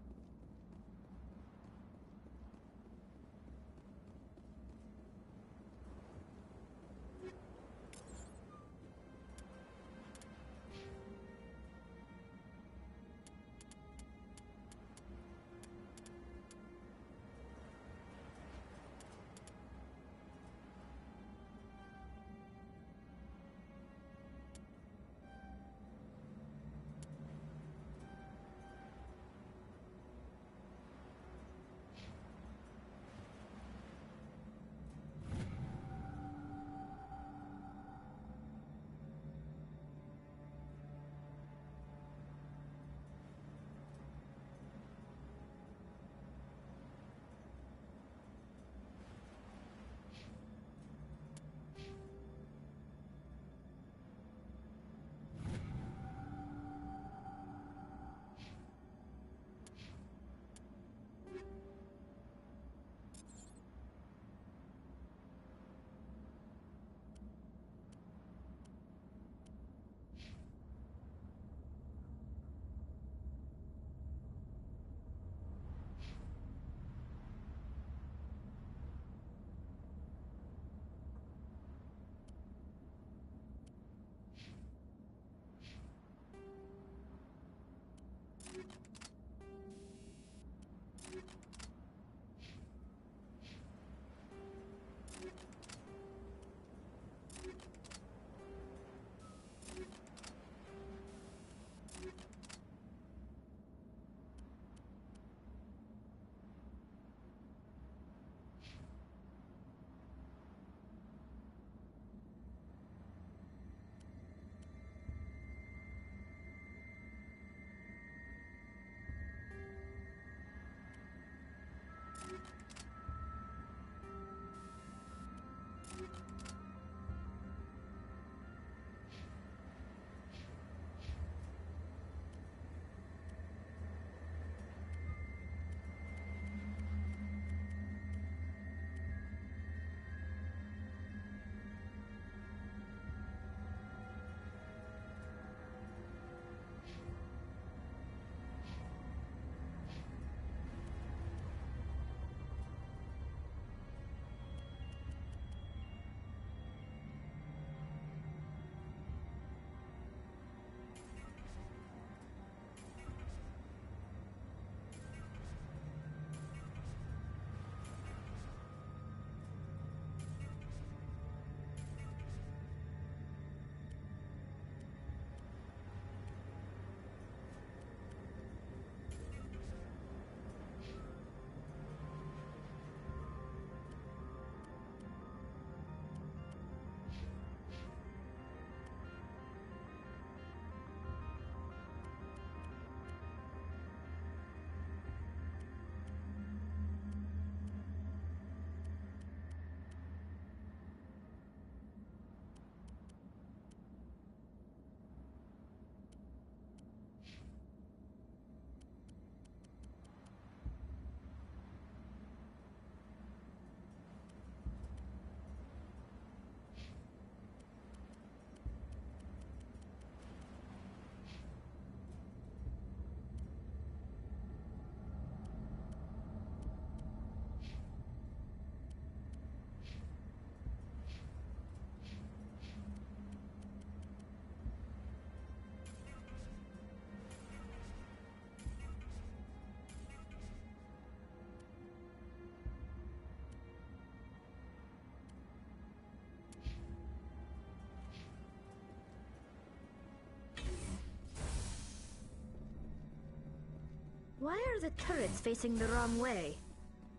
Speaker 15: Why are the turrets facing the wrong way?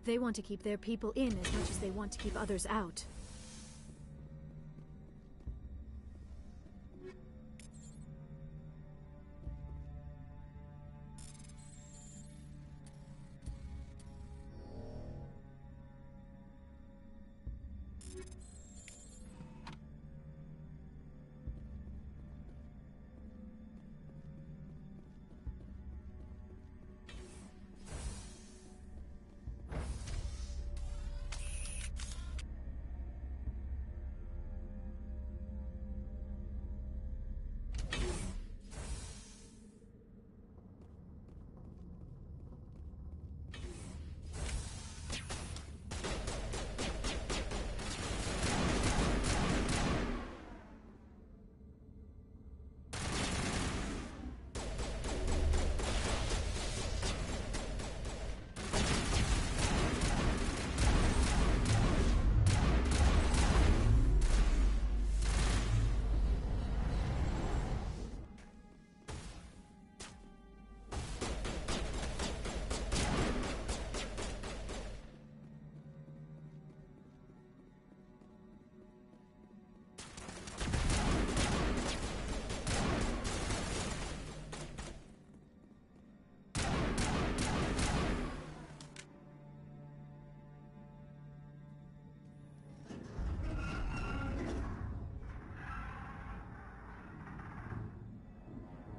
Speaker 10: They want to keep their people in as much as they want to keep others out.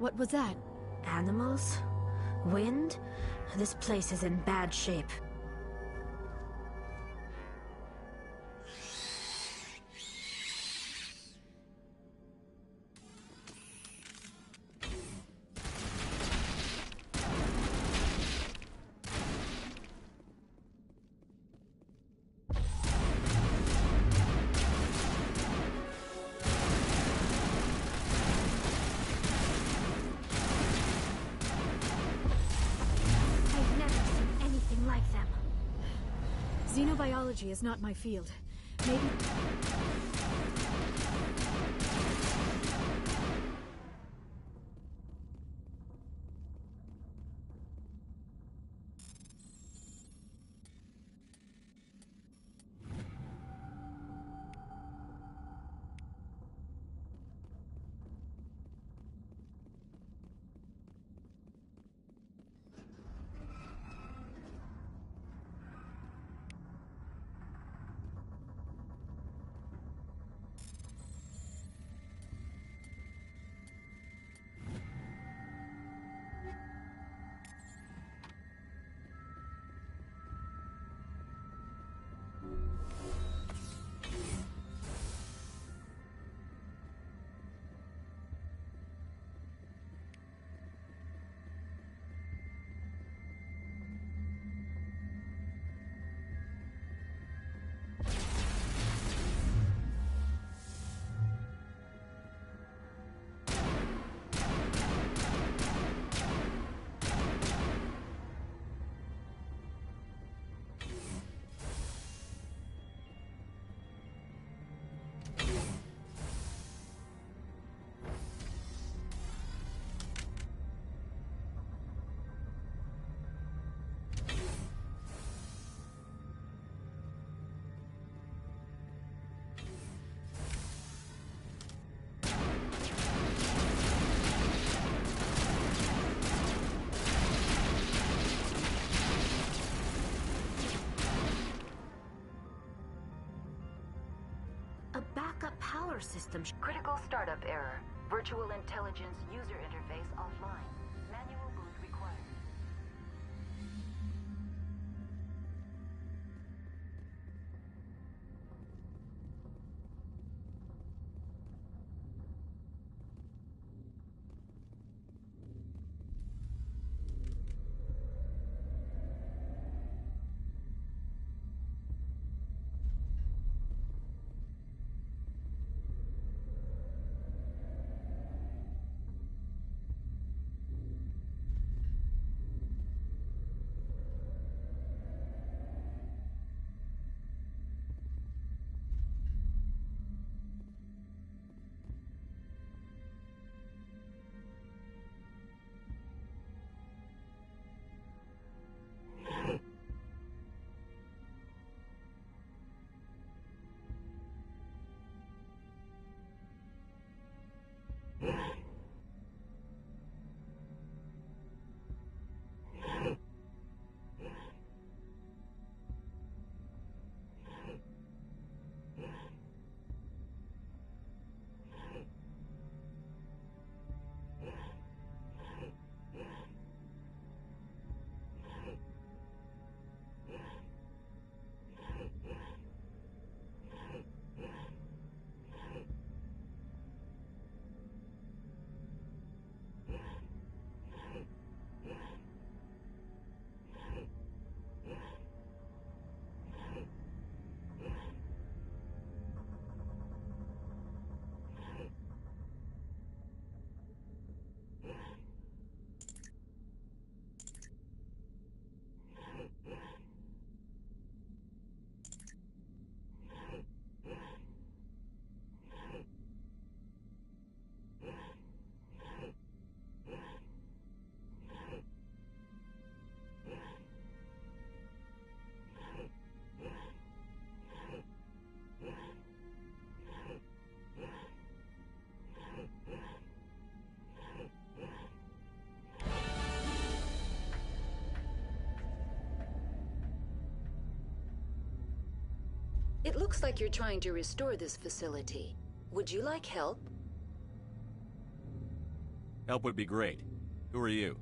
Speaker 10: What was that?
Speaker 15: Animals? Wind? This place is in bad shape.
Speaker 10: Xenobiology is not my field. Maybe... A backup power system.
Speaker 4: Critical startup error. Virtual intelligence user interface offline. Manual boot required. It looks like you're trying to restore this facility. Would you like help?
Speaker 2: Help would be great. Who are you?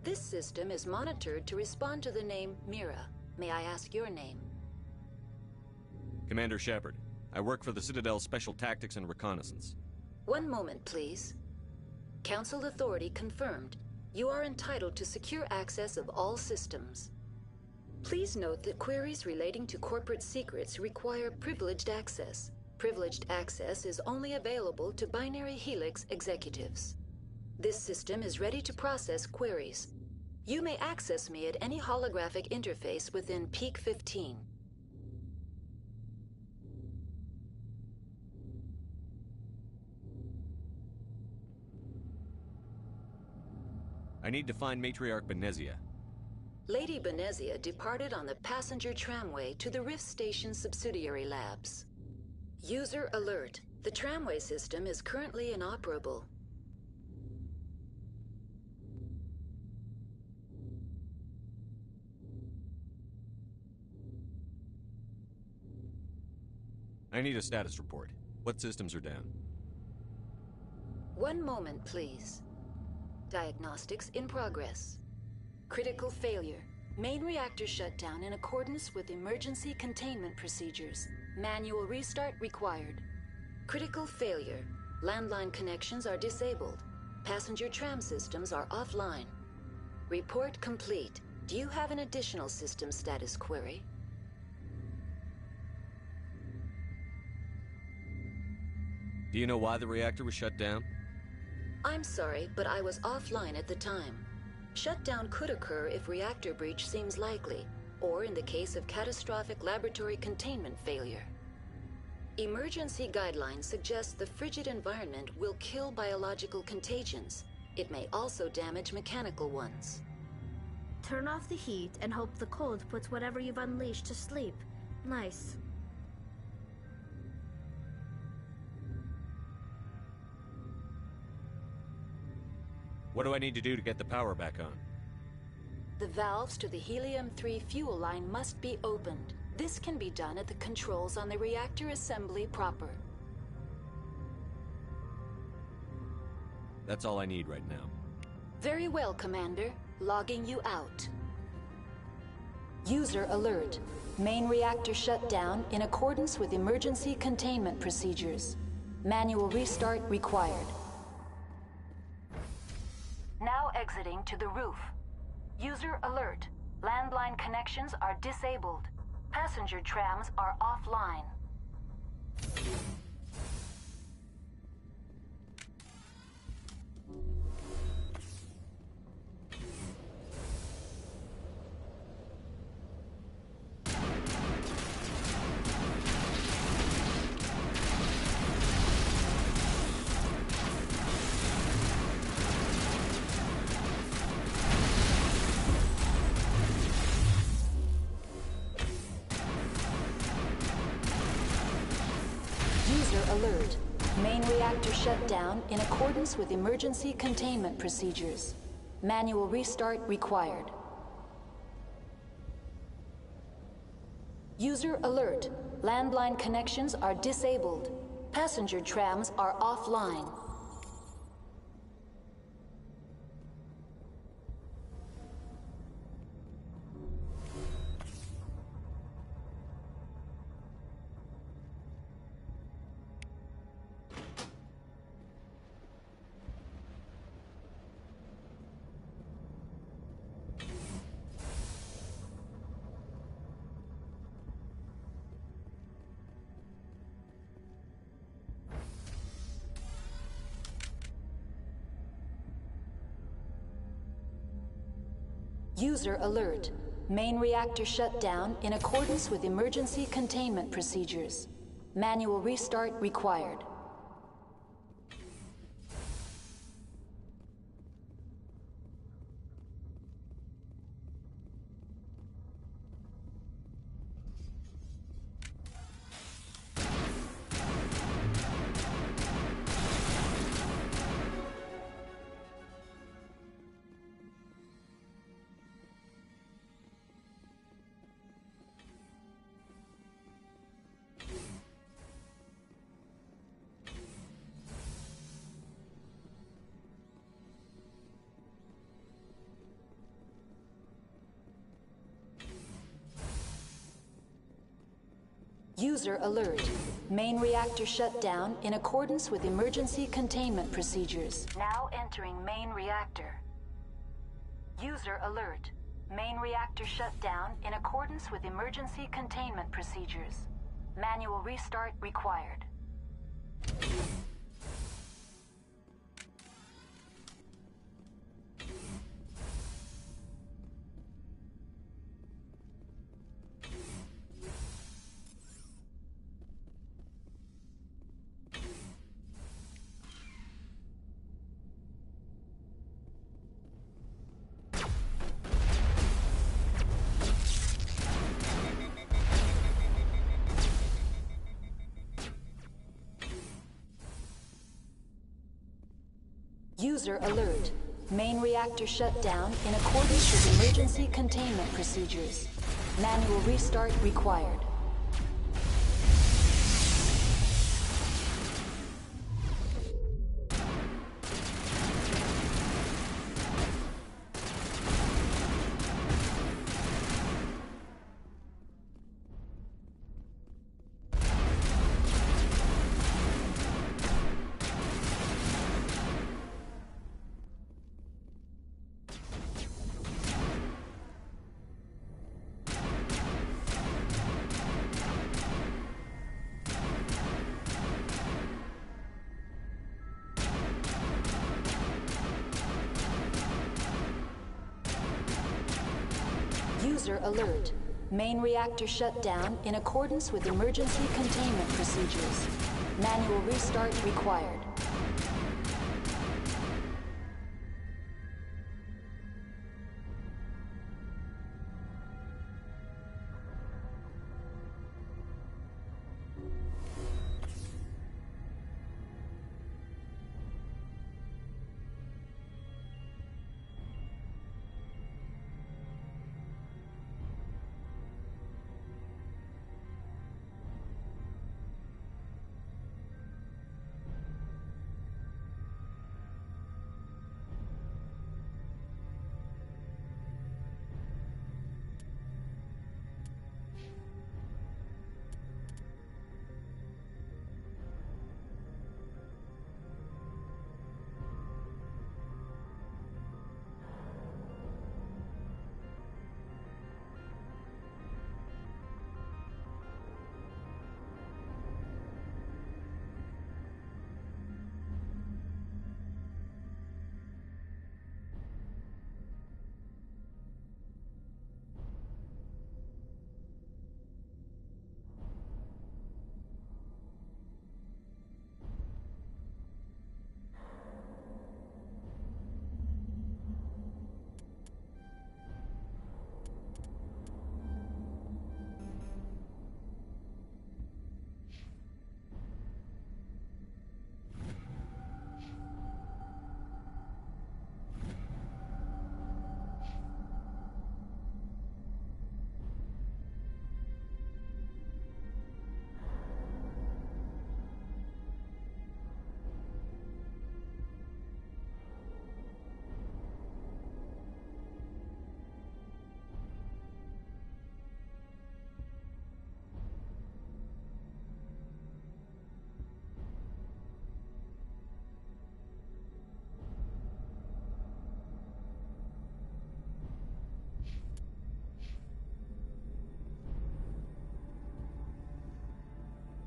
Speaker 4: This system is monitored to respond to the name Mira. May I ask your name?
Speaker 2: Commander Shepard. I work for the Citadel's Special Tactics and Reconnaissance.
Speaker 4: One moment, please. Council authority confirmed. You are entitled to secure access of all systems. Please note that queries relating to corporate secrets require privileged access. Privileged access is only available to Binary Helix executives. This system is ready to process queries. You may access me at any holographic interface within Peak 15.
Speaker 2: I need to find Matriarch Benezia.
Speaker 4: Lady Benezia departed on the passenger tramway to the Rift Station subsidiary labs. User alert. The tramway system is currently inoperable.
Speaker 2: I need a status report. What systems are down?
Speaker 4: One moment, please. Diagnostics in progress. Critical failure. Main reactor shut down in accordance with emergency containment procedures. Manual restart required. Critical failure. Landline connections are disabled. Passenger tram systems are offline. Report complete. Do you have an additional system status query?
Speaker 2: Do you know why the reactor was shut down?
Speaker 4: I'm sorry, but I was offline at the time. Shutdown could occur if reactor breach seems likely, or in the case of catastrophic laboratory containment failure. Emergency guidelines suggest the frigid environment will kill biological contagions. It may also damage mechanical ones.
Speaker 15: Turn off the heat and hope the cold puts whatever you've unleashed to sleep. Nice.
Speaker 2: What do I need to do to get the power back on?
Speaker 4: The valves to the Helium-3 fuel line must be opened. This can be done at the controls on the reactor assembly proper.
Speaker 2: That's all I need right now.
Speaker 4: Very well, Commander. Logging you out. User alert. Main reactor shut down in accordance with emergency containment procedures. Manual restart required. Now exiting to the roof. User alert. Landline connections are disabled. Passenger trams are offline. Alert. Main reactor shut down in accordance with emergency containment procedures. Manual restart required. User alert. Landline connections are disabled. Passenger trams are offline. User alert. Main reactor shut down in accordance with emergency containment procedures. Manual restart required. User alert. Main reactor shut down in accordance with emergency containment procedures. Now entering main reactor. User alert. Main reactor shut down in accordance with emergency containment procedures. Manual restart required. User alert. Main reactor shut down in accordance with emergency containment procedures. Manual restart required. User alert. Main reactor shut down in accordance with emergency containment procedures. Manual restart required.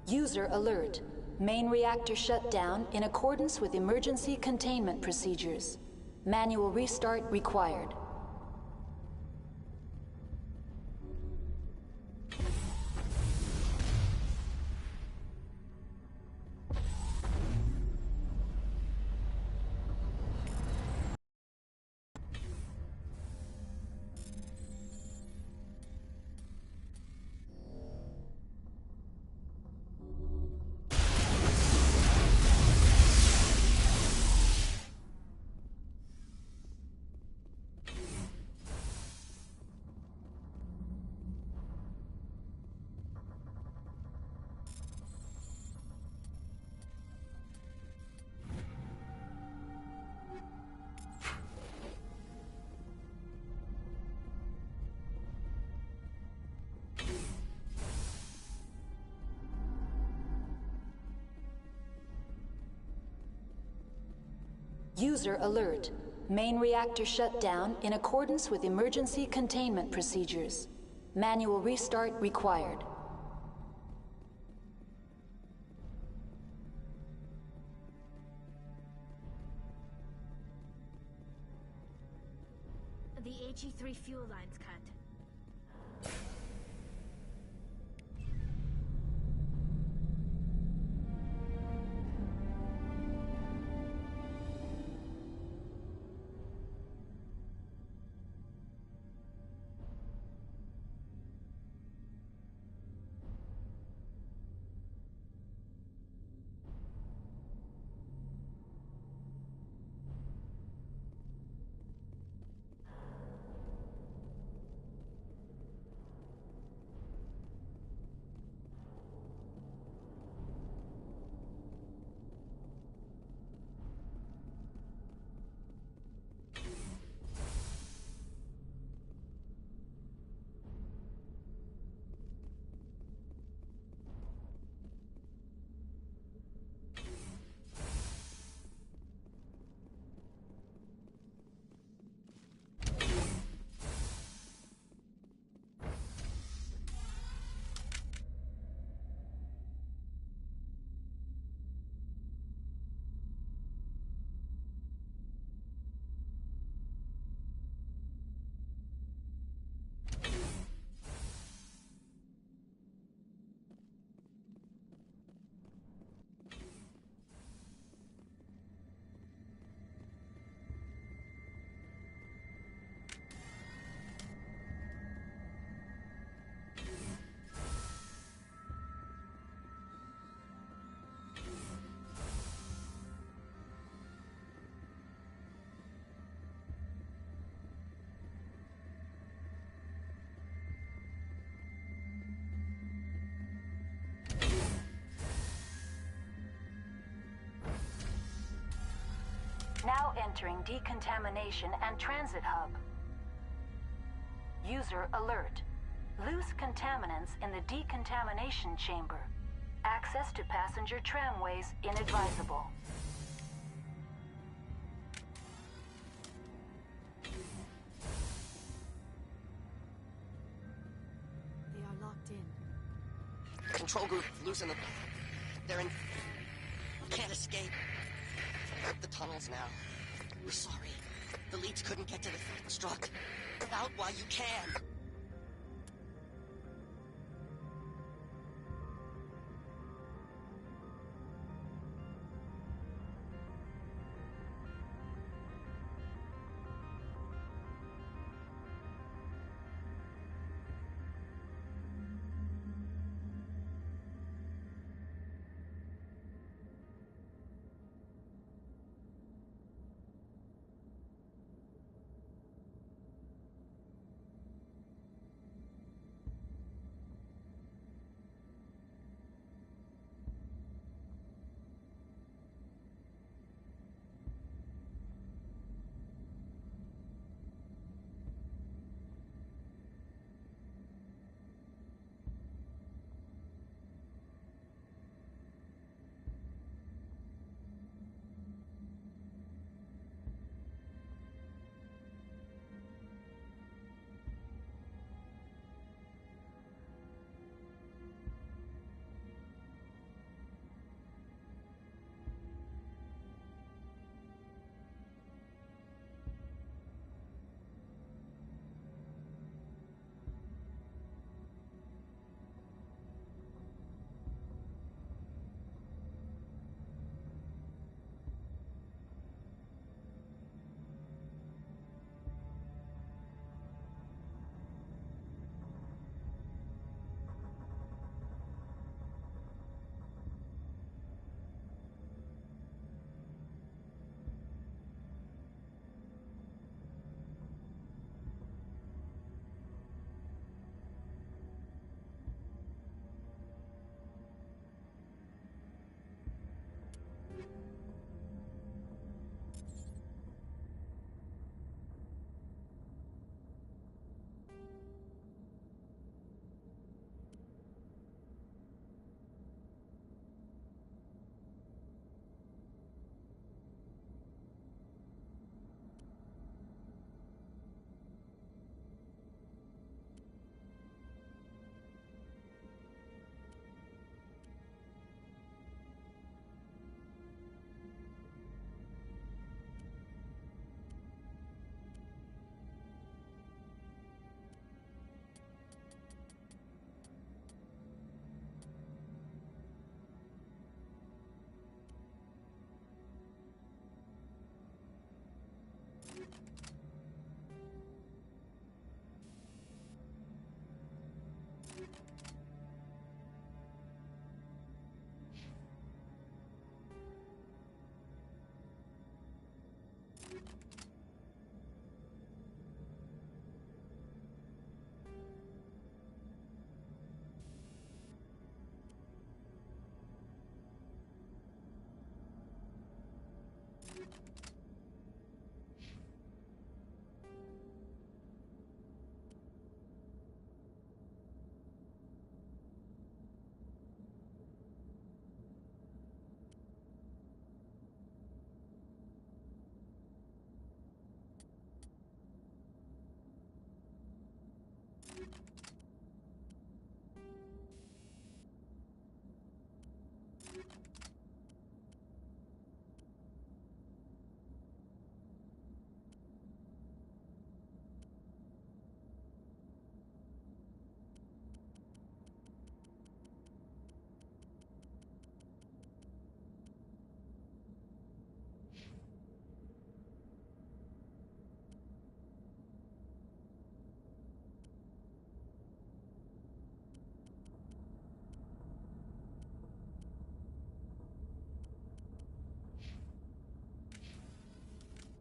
Speaker 4: User alert. Main reactor shut down in accordance with emergency containment procedures. Manual restart required. User alert. Main reactor shut down in accordance with emergency containment procedures. Manual restart required.
Speaker 15: The HE3 fuel line's cut.
Speaker 4: Now entering decontamination and transit hub. User alert. Loose contaminants in the decontamination chamber. Access to passenger tramways inadvisable.
Speaker 10: They are locked in.
Speaker 5: Control group, loosen them. They're in... Can't escape. The tunnels now. We're sorry. The leads couldn't get to the struct. Out while you can.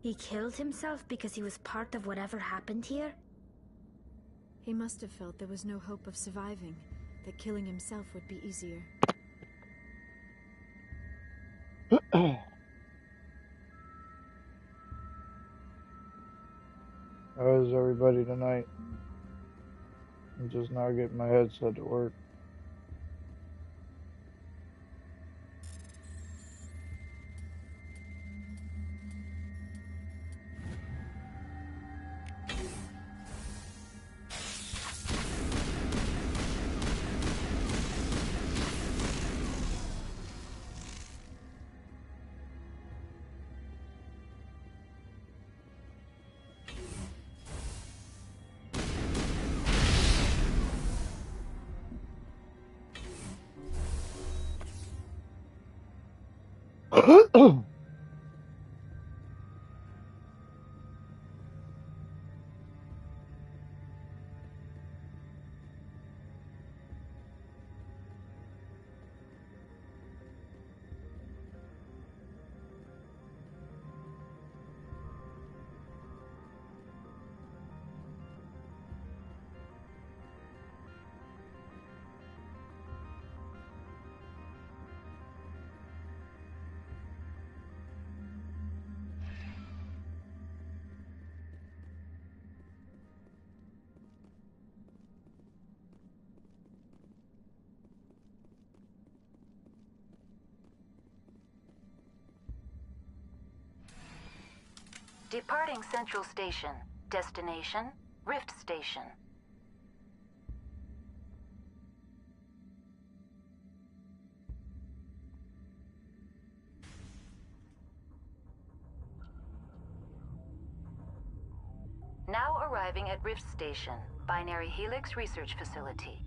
Speaker 15: He killed himself because he was part of whatever happened here?
Speaker 10: He must have felt there was no hope of surviving, that killing himself would be easier.
Speaker 6: How is everybody tonight? I'm just now getting my headset to work.
Speaker 4: Departing Central Station. Destination, Rift Station. Now arriving at Rift Station, Binary Helix Research Facility.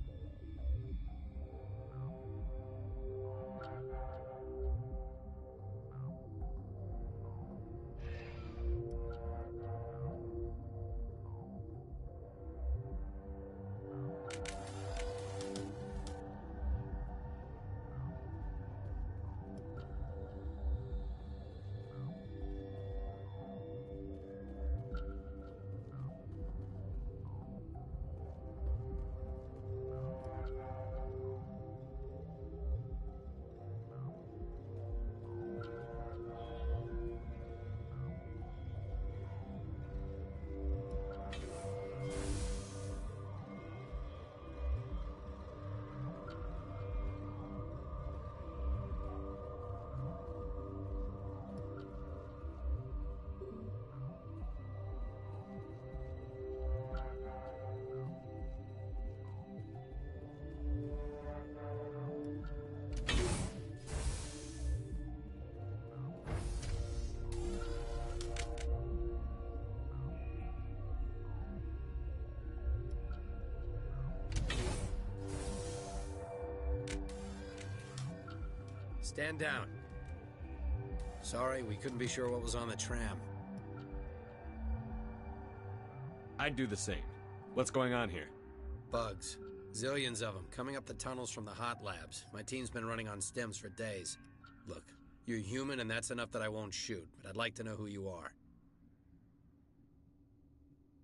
Speaker 22: Stand down. Sorry, we couldn't be sure what was on the tram.
Speaker 2: I'd do the same. What's going on here?
Speaker 22: Bugs. Zillions of them, coming up the tunnels from the hot labs. My team's been running on stims for days. Look, you're human and that's enough that I won't shoot, but I'd like to know who you are.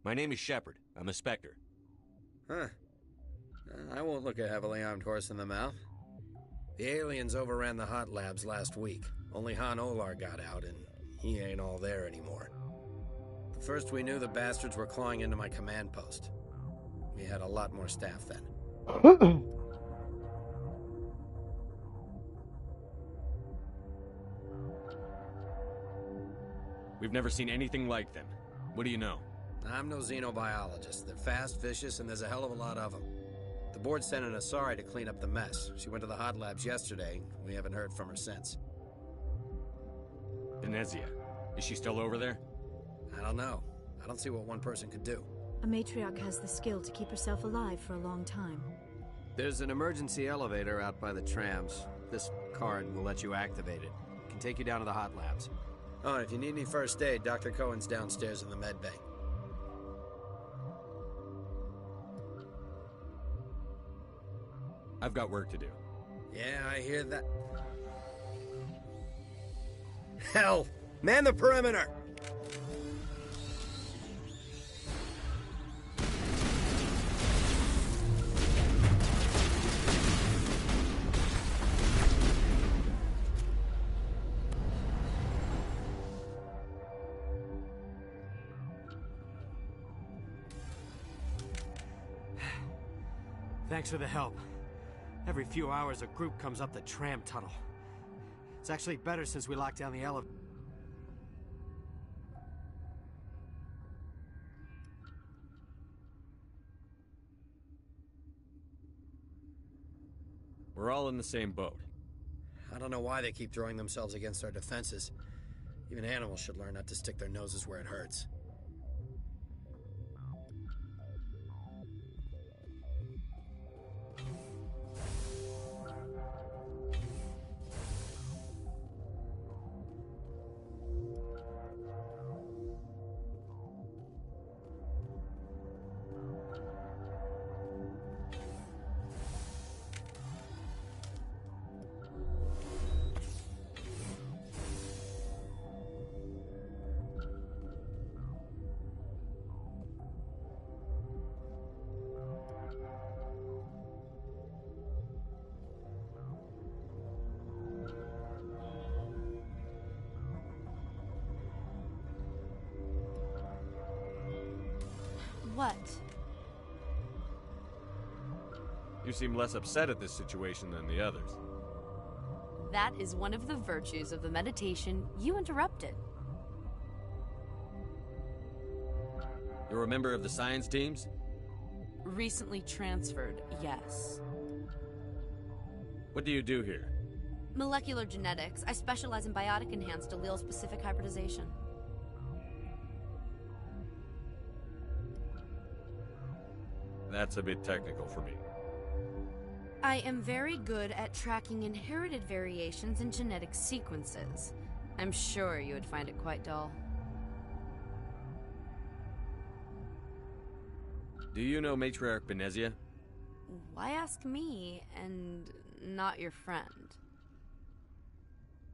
Speaker 2: My name is Shepard. I'm a Spectre.
Speaker 22: Huh. I won't look a heavily armed horse in the mouth. The aliens overran the hot labs last week. Only Han Olar got out, and he ain't all there anymore. The first we knew, the bastards were clawing into my command post. We had a lot more staff then.
Speaker 2: We've never seen anything like them. What do you know?
Speaker 22: I'm no xenobiologist. They're fast, vicious, and there's a hell of a lot of them. The board sent an Asari to clean up the mess. She went to the hot labs yesterday. We haven't heard from her since.
Speaker 2: Venezia. Is she still over there?
Speaker 22: I don't know. I don't see what one person could do.
Speaker 10: A matriarch has the skill to keep herself alive for a long time.
Speaker 22: There's an emergency elevator out by the trams. This card will let you activate it. It can take you down to the hot labs. Oh, and if you need any first aid, Dr. Cohen's downstairs in the med bay.
Speaker 2: I've got work to do.
Speaker 22: Yeah, I hear that. Hell! Man the perimeter!
Speaker 1: Thanks for the help. Every few hours, a group comes up the tram tunnel. It's actually better since we locked down the elevator.
Speaker 2: We're all in the same boat.
Speaker 22: I don't know why they keep throwing themselves against our defenses. Even animals should learn not to stick their noses where it hurts.
Speaker 7: What?
Speaker 2: You seem less upset at this situation than the others.
Speaker 7: That is one of the virtues of the meditation you interrupted.
Speaker 2: You're a member of the science teams?
Speaker 7: Recently transferred, yes.
Speaker 2: What do you do here?
Speaker 7: Molecular genetics. I specialize in biotic-enhanced allele-specific hybridization.
Speaker 2: That's a bit technical for me.
Speaker 7: I am very good at tracking inherited variations in genetic sequences. I'm sure you would find it quite dull.
Speaker 2: Do you know Matriarch Benezia?
Speaker 7: Why ask me and not your friend?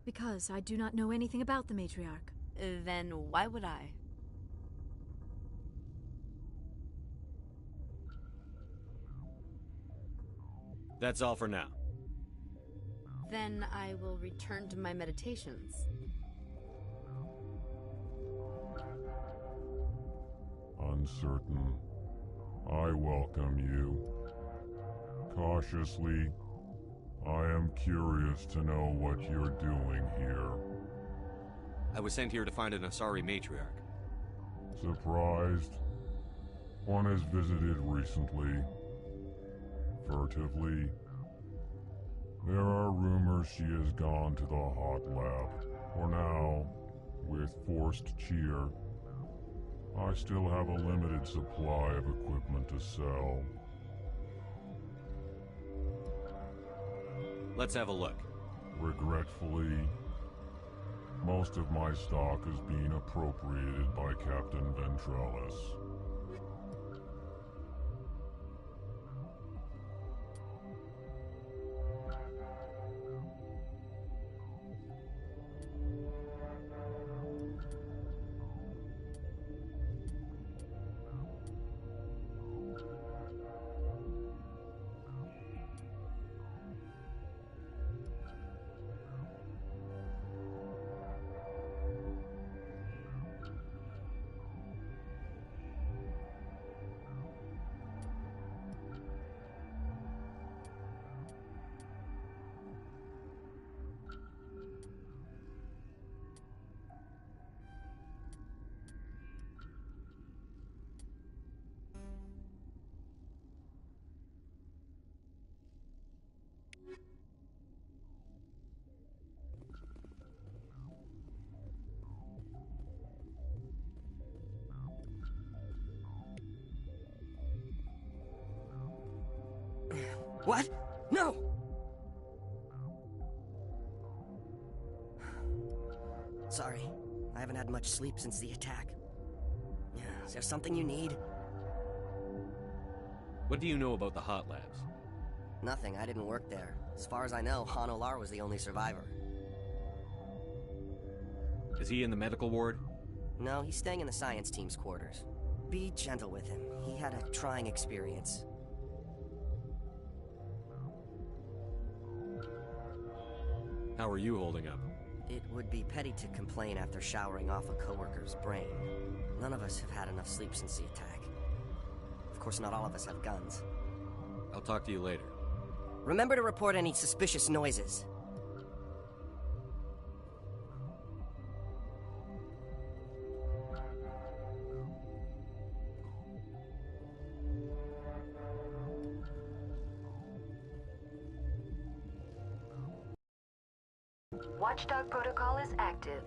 Speaker 10: Because I do not know anything about the Matriarch.
Speaker 7: Then why would I?
Speaker 2: That's all for now.
Speaker 7: Then I will return to my meditations.
Speaker 23: Uncertain. I welcome you. Cautiously, I am curious to know what you're doing here.
Speaker 2: I was sent here to find an Asari matriarch.
Speaker 23: Surprised? One has visited recently. Furtively. There are rumors she has gone to the hot lab. For now, with forced cheer, I still have a limited supply of equipment to sell.
Speaker 2: Let's have a look.
Speaker 23: Regretfully, most of my stock is being appropriated by Captain Ventralis.
Speaker 5: What? No! Sorry, I haven't had much sleep since the attack. Is there something you need?
Speaker 2: What do you know about the hot labs?
Speaker 5: Nothing, I didn't work there. As far as I know, Han Olar was the only survivor.
Speaker 2: Is he in the medical ward?
Speaker 5: No, he's staying in the science team's quarters. Be gentle with him. He had a trying experience.
Speaker 2: How are you holding up?
Speaker 5: It would be petty to complain after showering off a coworker's brain. None of us have had enough sleep since the attack. Of course, not all of us have guns.
Speaker 2: I'll talk to you later.
Speaker 5: Remember to report any suspicious noises.
Speaker 4: Watchdog protocol is active.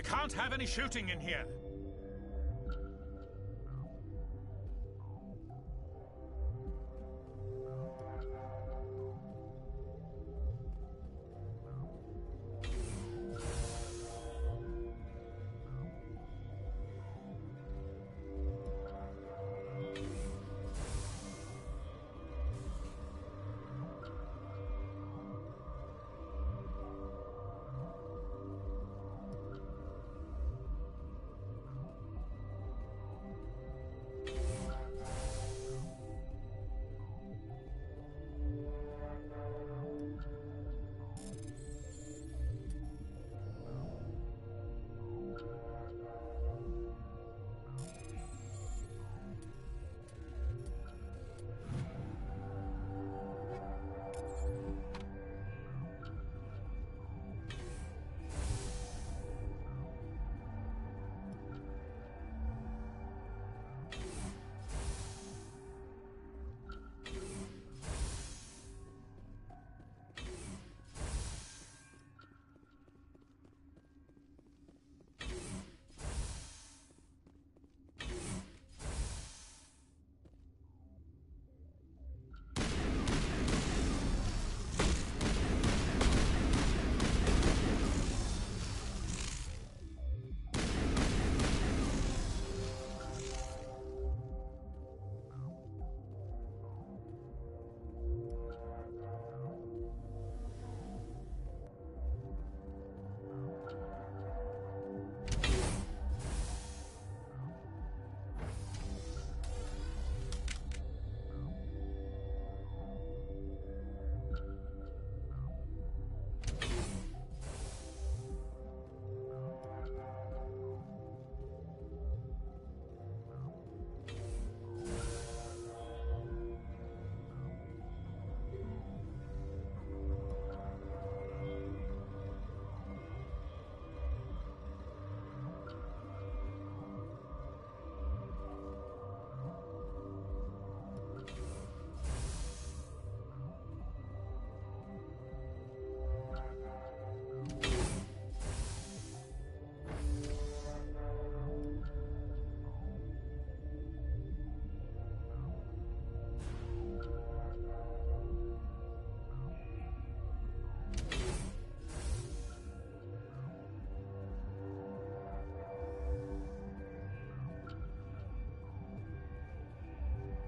Speaker 3: can't have any shooting in here.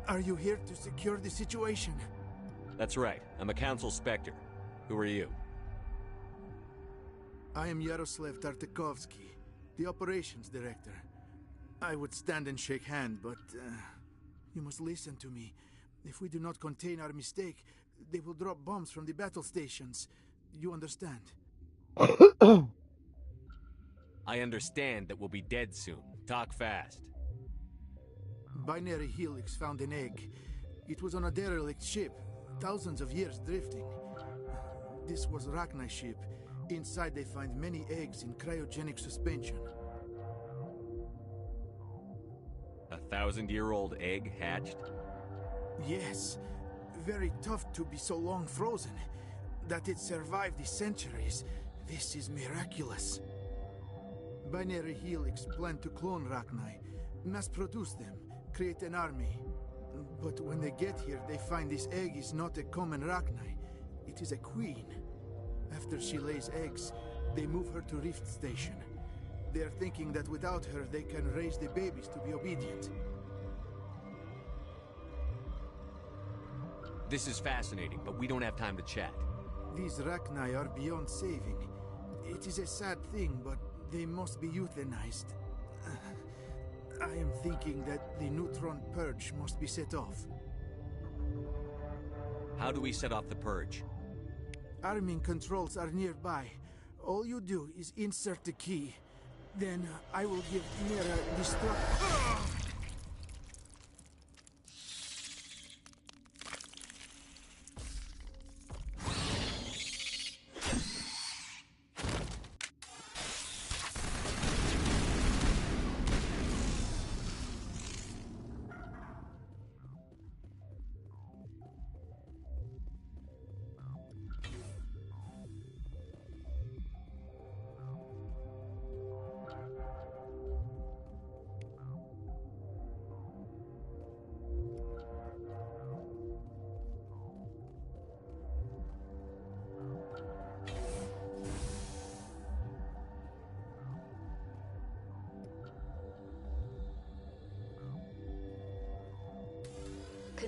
Speaker 8: Are you here to secure the situation?
Speaker 2: That's right. I'm a council specter. Who are you?
Speaker 8: I am Yaroslav Tartakovsky, the operations director. I would stand and shake hand, but you must listen to me. If we do not contain our mistake, they will drop bombs from the battle stations. You understand?
Speaker 2: I understand that we'll be dead soon. Talk fast.
Speaker 8: Binary Helix found an egg. It was on a derelict ship, thousands of years drifting. This was Rachni's ship. Inside they find many eggs in cryogenic suspension.
Speaker 2: 1,000-year-old egg hatched?
Speaker 8: Yes. Very tough to be so long frozen. That it survived the centuries, this is miraculous. Binary Helix planned to clone Rachni, mass produce them, create an army. But when they get here, they find this egg is not a common Rachni. It is a queen. After she lays eggs, they move her to Rift Station. They are thinking that without her, they can raise the babies to be obedient.
Speaker 2: This is fascinating, but we don't have time to chat.
Speaker 8: These Rachni are beyond saving. It is a sad thing, but they must be euthanized. I am thinking that the neutron purge must be set off.
Speaker 2: How do we set off the purge?
Speaker 8: Arming controls are nearby. All you do is insert the key. Then I will give Mira destruct.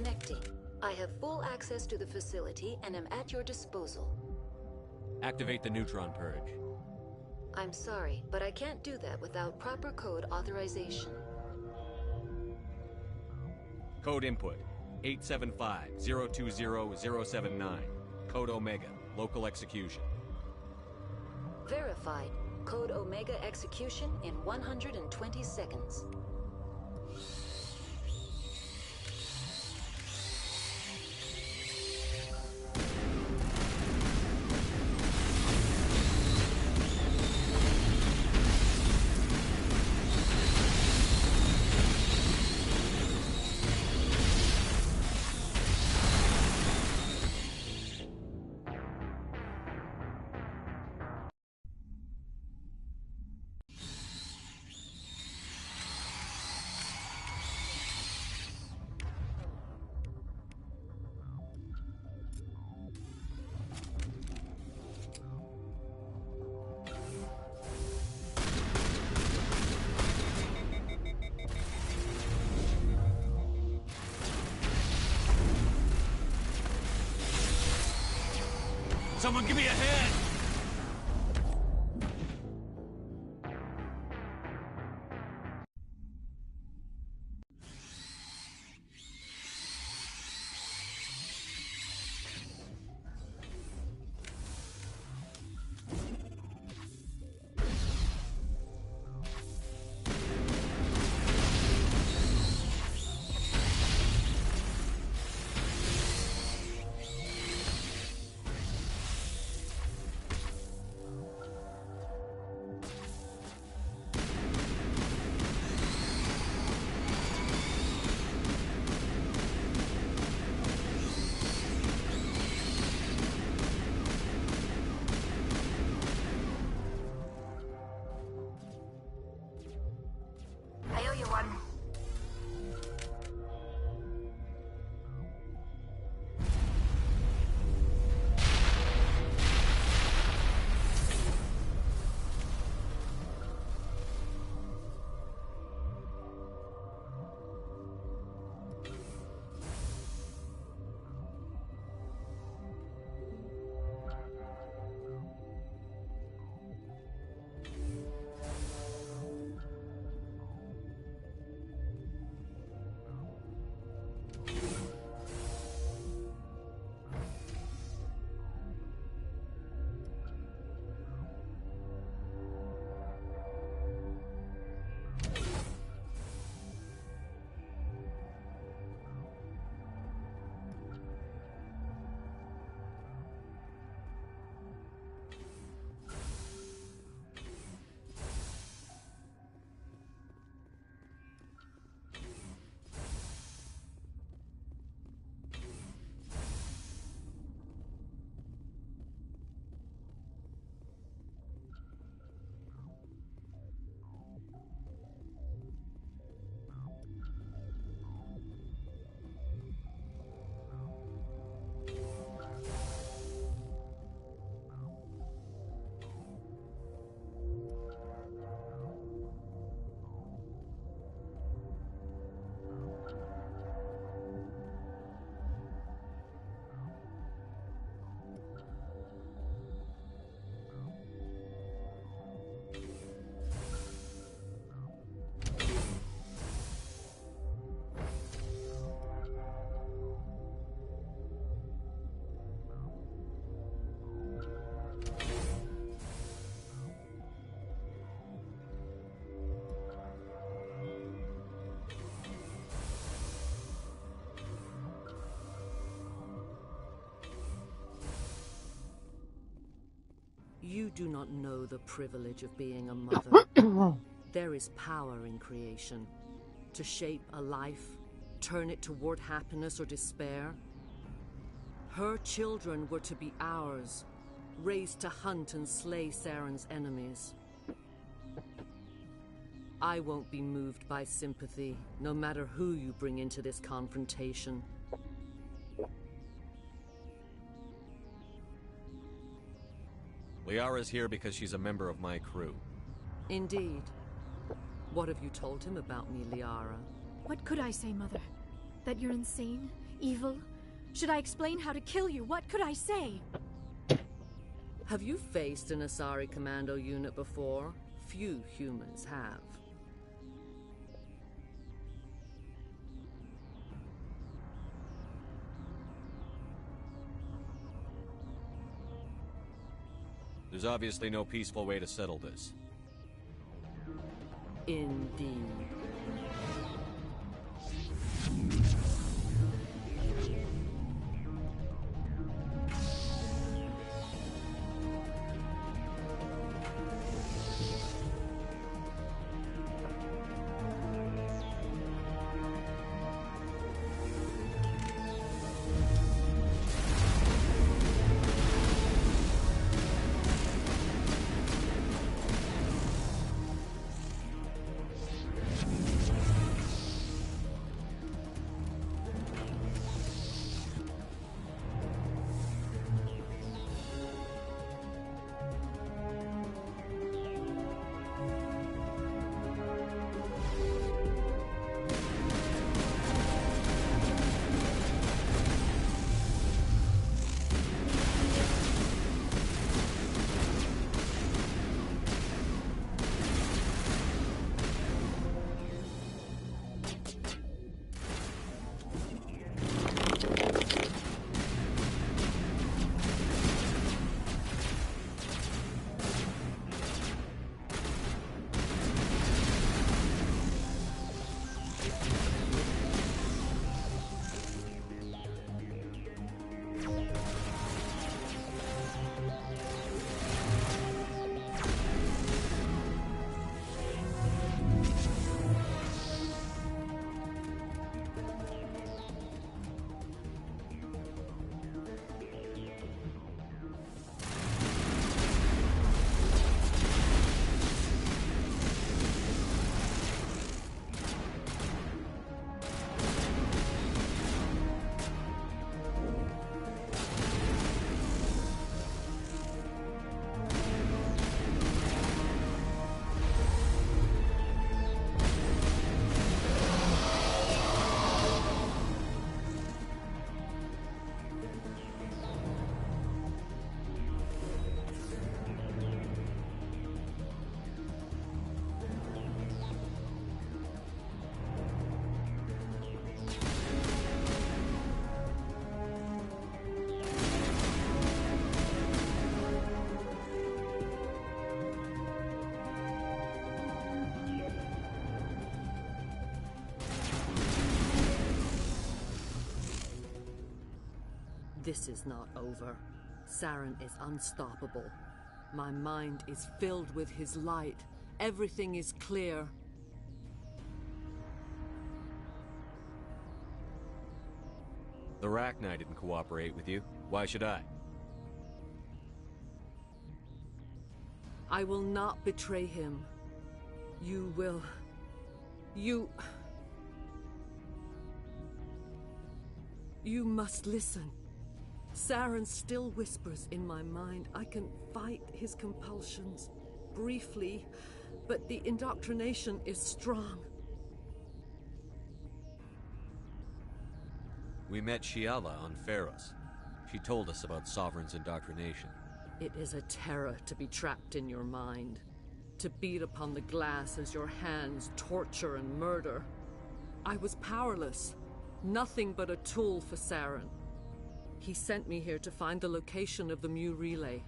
Speaker 4: Connecting. I have full access to the facility and am at your disposal.
Speaker 2: Activate the neutron purge.
Speaker 4: I'm sorry, but I can't do that without proper code authorization.
Speaker 2: Code input 875-020-079. Code Omega. Local execution.
Speaker 4: Verified. Code Omega execution in 120 seconds.
Speaker 21: Someone give me a hand!
Speaker 15: I owe you one.
Speaker 13: You do not know the privilege of being a mother. There is power in creation. To shape a life, turn it toward happiness or despair. Her children were to be ours, raised to hunt and slay Saren's enemies. I won't be moved by sympathy, no matter who you bring into this confrontation.
Speaker 2: Liara's here because she's a member of my crew.
Speaker 13: Indeed. What have you told him about me, Liara?
Speaker 10: What could I say, Mother? That you're insane? Evil? Should I explain how to kill you? What could I say?
Speaker 13: Have you faced an Asari commando unit before? Few humans have.
Speaker 2: There's obviously no peaceful way to settle this.
Speaker 13: Indeed. This is not over. Saren is unstoppable. My mind is filled with his light. Everything is clear.
Speaker 2: The Rachni didn't cooperate with you. Why should I?
Speaker 13: I will not betray him. You will... You must listen. Saren still whispers in my mind. I can fight his compulsions, briefly, but the indoctrination is strong.
Speaker 2: We met Shiala on Pharos. She told us about Sovereign's indoctrination.
Speaker 13: It is a terror to be trapped in your mind, to beat upon the glass as your hands torture and murder. I was powerless, nothing but a tool for Saren. He sent me here to find the location of the Mu relay.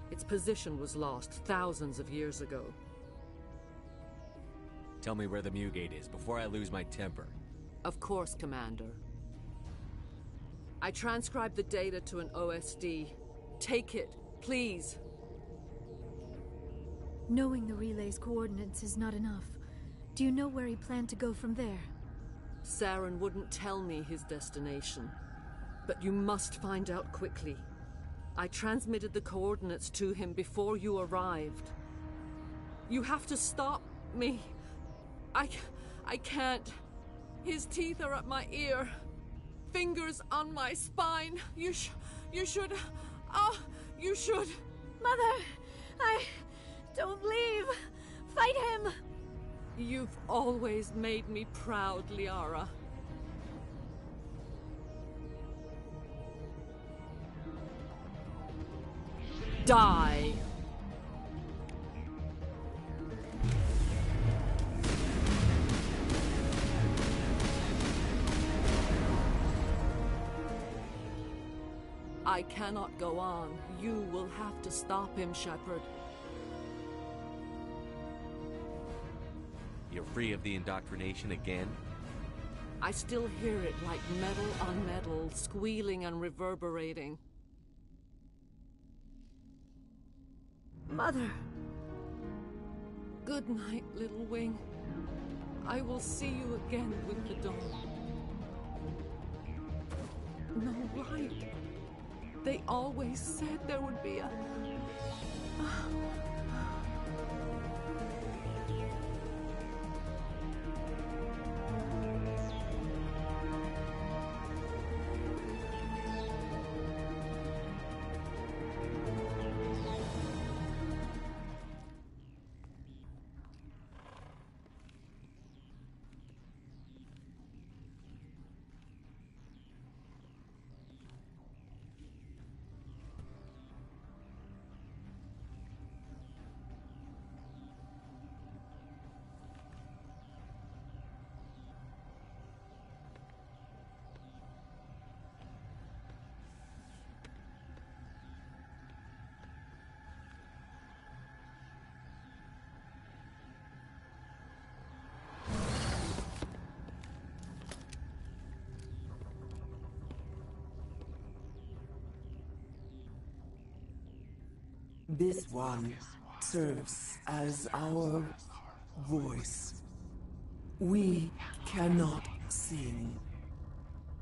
Speaker 13: Its position was lost thousands of years ago.
Speaker 2: Tell me where the Mu gate is before I lose my temper.
Speaker 13: Of course, Commander. I transcribed the data to an OSD. Take it, please.
Speaker 10: Knowing the relay's coordinates is not enough. Do you know where he planned to go from there?
Speaker 13: Saren wouldn't tell me his destination. But you must find out quickly. I transmitted the coordinates to him before you arrived. You have to stop me. I can't. His teeth are at my ear. Fingers on my spine. You should... you should...
Speaker 10: Mother! Don't leave! Fight him!
Speaker 13: You've always made me proud, Liara. Die! I cannot go on. You will have to stop him, Shepard.
Speaker 2: You're free of the indoctrination again?
Speaker 13: I still hear it like metal on metal, squealing and reverberating.
Speaker 10: Mother!
Speaker 13: Good night, little wing. I will see you again with the dawn. No, right. They always said there would be a...
Speaker 14: This one serves as our voice. We cannot sing.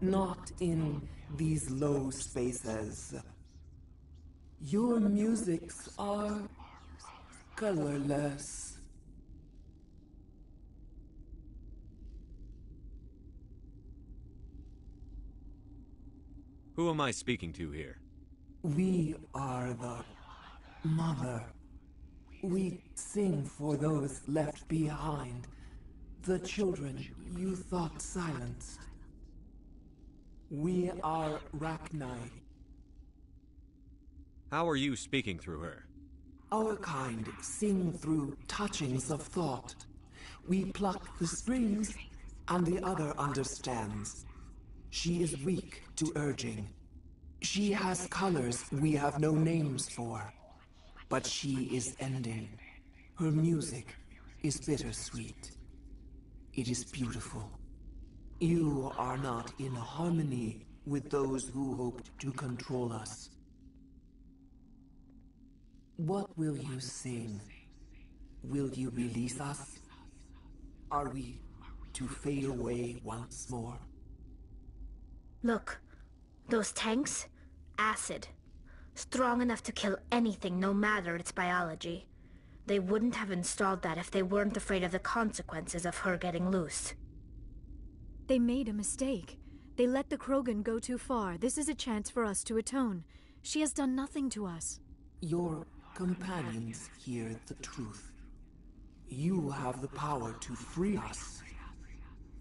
Speaker 14: Not in these low spaces. Your musics are colorless.
Speaker 2: Who am I speaking to here?
Speaker 14: We are the Mother. We sing for those left behind. The children you thought silenced. We are Rachni.
Speaker 2: How are you speaking through her?
Speaker 14: Our kind sing through touchings of thought. We pluck the strings, and the other understands. She is weak to urging. She has colors we have no names for. But she is ending. Her music is bittersweet. It is beautiful. You are not in harmony with those who hoped to control us. What will you sing? Will you release us? Are we to fade away once more?
Speaker 15: Look, those tanks? Acid. Strong enough to kill anything, no matter its biology. They wouldn't have installed that if they weren't afraid of the consequences of her getting loose.
Speaker 10: They made a mistake. They let the Krogan go too far. This is a chance for us to atone. She has done nothing to us.
Speaker 14: Your companions hear the truth. You have the power to free us,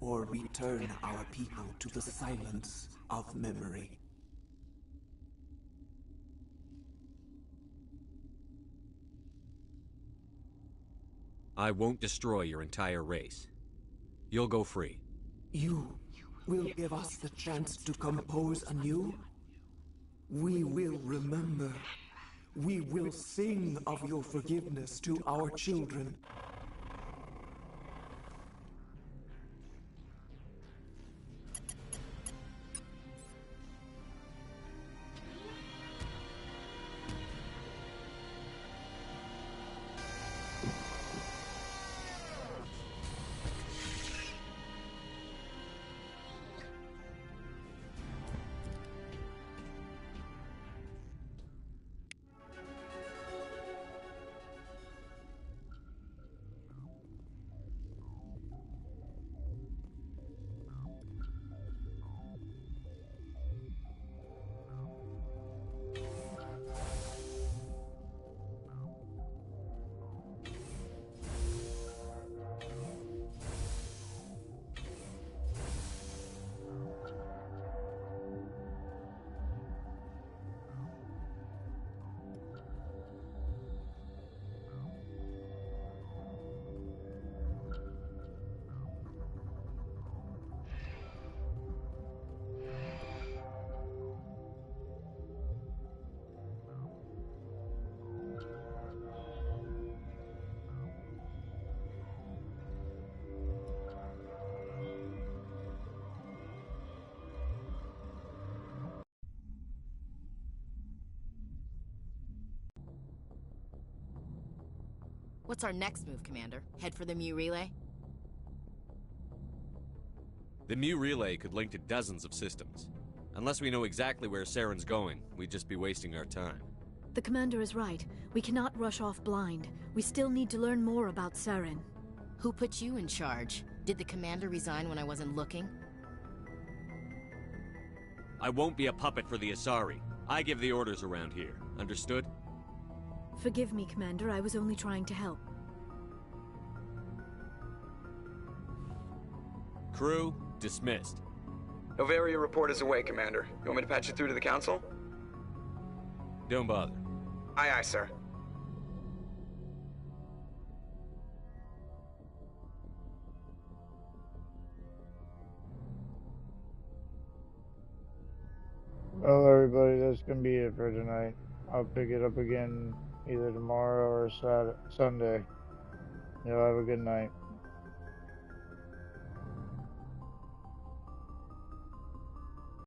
Speaker 14: or return our people to the silence of memory.
Speaker 2: I won't destroy your entire race. You'll go free.
Speaker 14: You will give us the chance to compose anew? We will remember. We will sing of your forgiveness to our children.
Speaker 17: What's our next move, Commander? Head for the Mu Relay?
Speaker 2: The Mu Relay could link to dozens of systems. Unless we know exactly where Saren's going, we'd just be wasting our time.
Speaker 10: The Commander is right. We cannot rush off blind. We still need to learn more about Saren.
Speaker 17: Who put you in charge? Did the Commander resign when I wasn't looking?
Speaker 2: I won't be a puppet for the Asari. I give the orders around here. Understood?
Speaker 10: Forgive me, Commander. I was only trying to help.
Speaker 2: Crew, dismissed.
Speaker 18: Novaria report is away, Commander. You want me to patch you through to the Council?
Speaker 2: Don't bother.
Speaker 18: Aye, aye, sir.
Speaker 6: Well, everybody, that's gonna be it for tonight. I'll pick it up again either tomorrow or Sunday. Y'all have a good night.